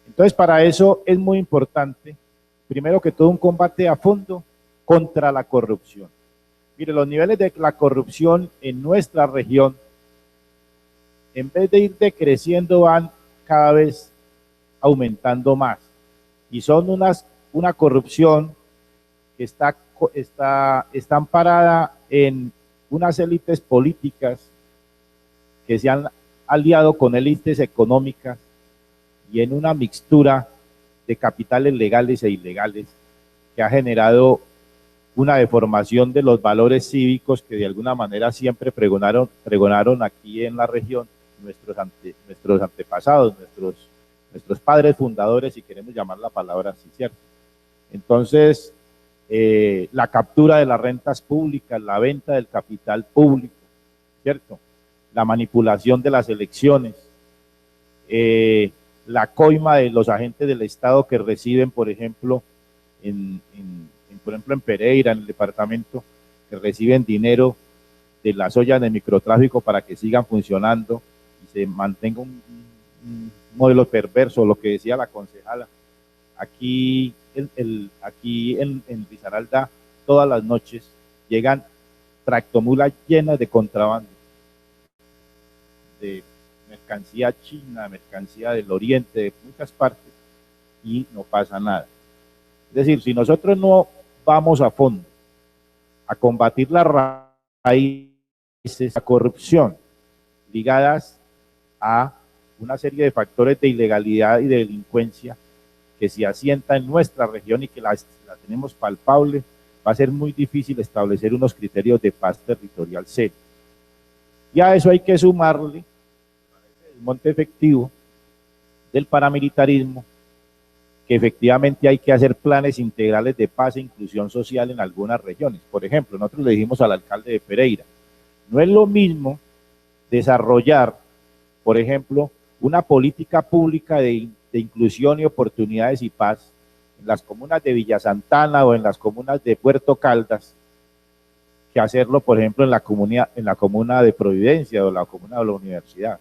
Entonces, para eso es muy importante, primero que todo, un combate a fondo contra la corrupción. Mire, los niveles de la corrupción en nuestra región, en vez de ir decreciendo, van cada vez aumentando más. Y son una corrupción que está amparada en unas élites políticas que se han aliado con élites económicas y en una mixtura de capitales legales e ilegales que ha generado una deformación de los valores cívicos que de alguna manera siempre pregonaron aquí en la región nuestros antepasados, nuestros padres fundadores, si queremos llamar la palabra así, ¿cierto? Entonces, la captura de las rentas públicas, la venta del capital público, ¿cierto? La manipulación de las elecciones, la coima de los agentes del Estado que reciben, por ejemplo, en Pereira, en el departamento, que reciben dinero de las ollas de microtráfico para que sigan funcionando y se mantenga un modelo perverso, lo que decía la concejala. Aquí en Risaralda, todas las noches llegan tractomulas llenas de contrabando, de mercancía china, mercancía del oriente, de muchas partes, y no pasa nada. Es decir, si nosotros no vamos a fondo a combatir las raíces de la corrupción ligadas a una serie de factores de ilegalidad y de delincuencia que se asienta en nuestra región y que la tenemos palpable, va a ser muy difícil establecer unos criterios de paz territorial serio. Y a eso hay que sumarle el monte efectivo del paramilitarismo, que efectivamente hay que hacer planes integrales de paz e inclusión social en algunas regiones. Por ejemplo, nosotros le dijimos al alcalde de Pereira, no es lo mismo desarrollar, por ejemplo, una política pública de inclusión y oportunidades y paz en las comunas de Villa Santana o en las comunas de Puerto Caldas, que hacerlo, por ejemplo, en la comuna de Providencia o la comuna de la Universidad.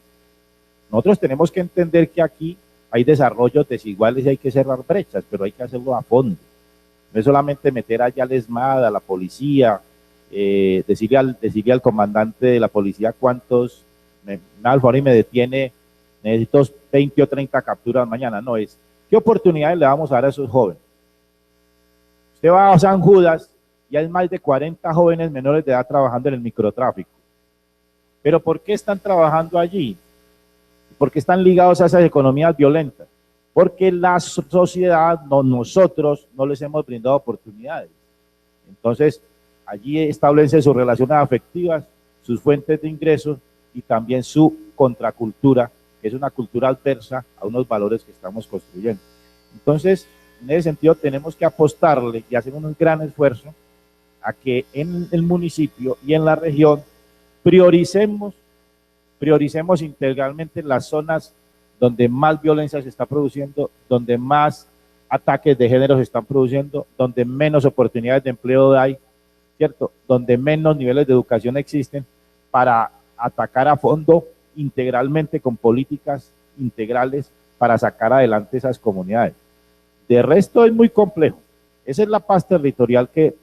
Nosotros tenemos que entender que aquí hay desarrollos desiguales y hay que cerrar brechas, pero hay que hacerlo a fondo. No es solamente meter allá al ESMAD, a la policía, decirle al comandante de la policía cuántos, me da el favor y me detiene, necesito 20 o 30 capturas mañana. No, es qué oportunidades le vamos a dar a esos jóvenes. Usted va a San Judas y hay más de 40 jóvenes menores de edad trabajando en el microtráfico. ¿Pero por qué están trabajando allí? Porque están ligados a esas economías violentas. Porque la sociedad, nosotros, no les hemos brindado oportunidades. Entonces, allí establecen sus relaciones afectivas, sus fuentes de ingresos, y también su contracultura, que es una cultura adversa a unos valores que estamos construyendo. Entonces, en ese sentido tenemos que apostarle y hacer un gran esfuerzo a que en el municipio y en la región prioricemos integralmente las zonas donde más violencia se está produciendo, donde más ataques de género se están produciendo, donde menos oportunidades de empleo hay, ¿cierto? Donde menos niveles de educación existen, para atacar a fondo integralmente con políticas integrales para sacar adelante esas comunidades. De resto es muy complejo. Esa es la paz territorial que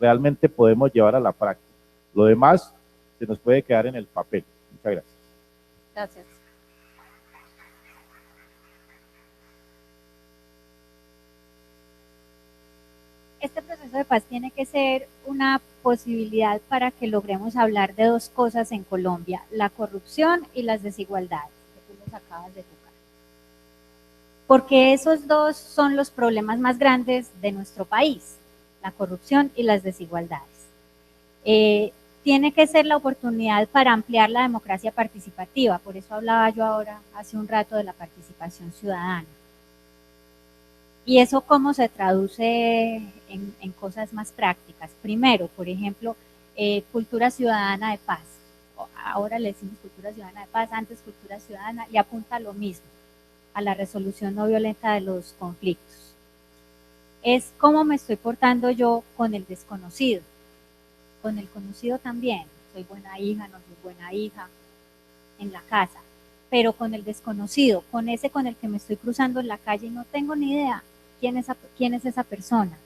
realmente podemos llevar a la práctica. Lo demás se nos puede quedar en el papel. Muchas gracias. Gracias. Este proceso de paz tiene que ser una posibilidad para que logremos hablar de dos cosas en Colombia: la corrupción y las desigualdades, que tú los acabas de tocar. Porque esos dos son los problemas más grandes de nuestro país, la corrupción y las desigualdades. Tiene que ser la oportunidad para ampliar la democracia participativa, por eso hablaba yo ahora hace un rato de la participación ciudadana. ¿Y eso cómo se traduce en cosas más prácticas? Primero, por ejemplo, cultura ciudadana de paz. Ahora le decimos cultura ciudadana de paz, antes cultura ciudadana, y apunta a lo mismo, a la resolución no violenta de los conflictos. Es cómo me estoy portando yo con el desconocido. Con el conocido también, soy buena hija, no soy buena hija, en la casa, pero con el desconocido, con ese con el que me estoy cruzando en la calle y no tengo ni idea quién es esa persona.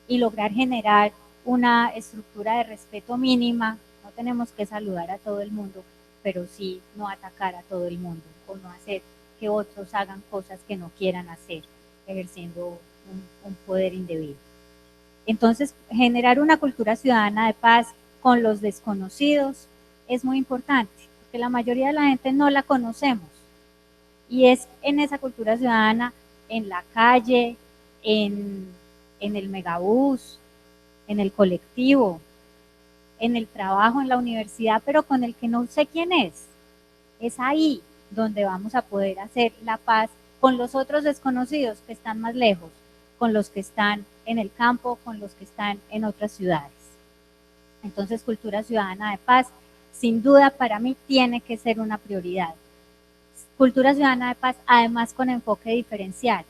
Y lograr generar una estructura de respeto mínima. No tenemos que saludar a todo el mundo, pero sí no atacar a todo el mundo, o no hacer que otros hagan cosas que no quieran hacer, ejerciendo un poder indebido. Entonces, generar una cultura ciudadana de paz con los desconocidos es muy importante, porque la mayoría de la gente no la conocemos. Y es en esa cultura ciudadana, en la calle, en el megabús, en el colectivo, en el trabajo, en la universidad, pero con el que no sé quién es. Es ahí donde vamos a poder hacer la paz con los otros desconocidos que están más lejos, con los que están en el campo, con los que están en otras ciudades. Entonces, cultura ciudadana de paz, sin duda para mí tiene que ser una prioridad. Cultura ciudadana de paz, además con enfoque diferencial,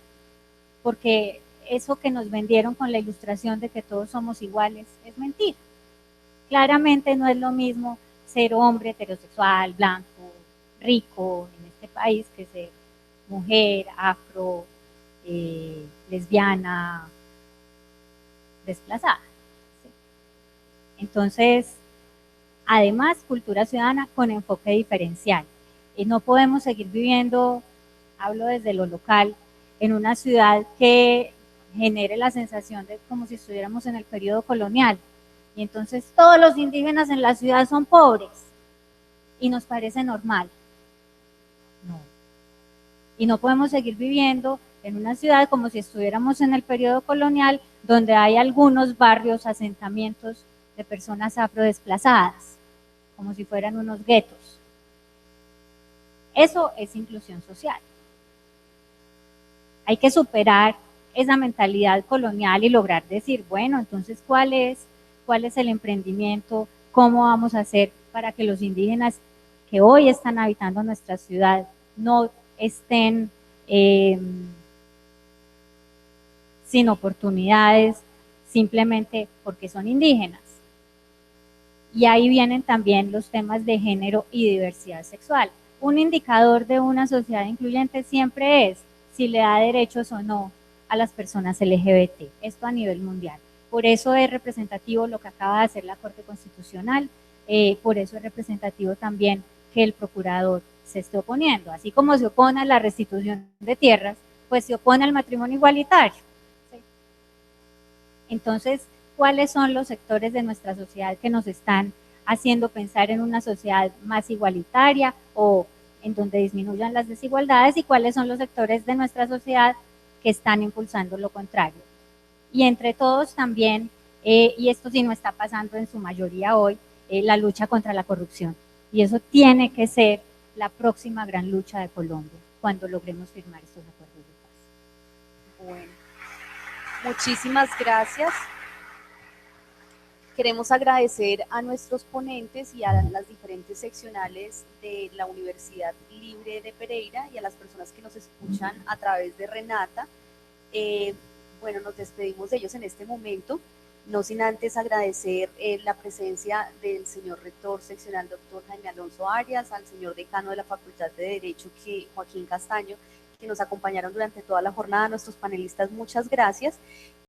porque eso que nos vendieron con la ilustración de que todos somos iguales es mentira. Claramente no es lo mismo ser hombre heterosexual, blanco, rico en este país que ser mujer, afro, lesbiana, desplazada. ¿Sí? Entonces, además, cultura ciudadana con enfoque diferencial. Y no podemos seguir viviendo, hablo desde lo local, en una ciudad que genere la sensación de como si estuviéramos en el periodo colonial. Y entonces todos los indígenas en la ciudad son pobres y nos parece normal. No. Y no podemos seguir viviendo en una ciudad como si estuviéramos en el periodo colonial, donde hay algunos barrios, asentamientos de personas afrodesplazadas, como si fueran unos guetos. Eso es inclusión social. Hay que superar esa mentalidad colonial y lograr decir, bueno, entonces, ¿cuál es el emprendimiento? ¿Cómo vamos a hacer para que los indígenas que hoy están habitando nuestra ciudad no estén sin oportunidades simplemente porque son indígenas? Y ahí vienen también los temas de género y diversidad sexual. Un indicador de una sociedad incluyente siempre es si le da derechos o no a las personas LGBT, esto a nivel mundial. Por eso es representativo lo que acaba de hacer la Corte Constitucional, por eso es representativo también que el procurador se esté oponiendo, así como se opone a la restitución de tierras, pues se opone al matrimonio igualitario. ¿Sí? Entonces, ¿cuáles son los sectores de nuestra sociedad que nos están haciendo pensar en una sociedad más igualitaria o en donde disminuyan las desigualdades, y cuáles son los sectores de nuestra sociedad que están impulsando lo contrario? Y entre todos también, y esto sí no está pasando en su mayoría hoy, la lucha contra la corrupción. Y eso tiene que ser la próxima gran lucha de Colombia cuando logremos firmar estos acuerdos de paz. Bueno, muchísimas gracias. Queremos agradecer a nuestros ponentes y a las diferentes seccionales de la Universidad Libre de Pereira y a las personas que nos escuchan a través de Renata. Bueno, nos despedimos de ellos en este momento, no sin antes agradecer la presencia del señor rector seccional, doctor Jaime Alonso Arias, al señor decano de la Facultad de Derecho, Joaquín Castaño, que nos acompañaron durante toda la jornada. A nuestros panelistas, muchas gracias.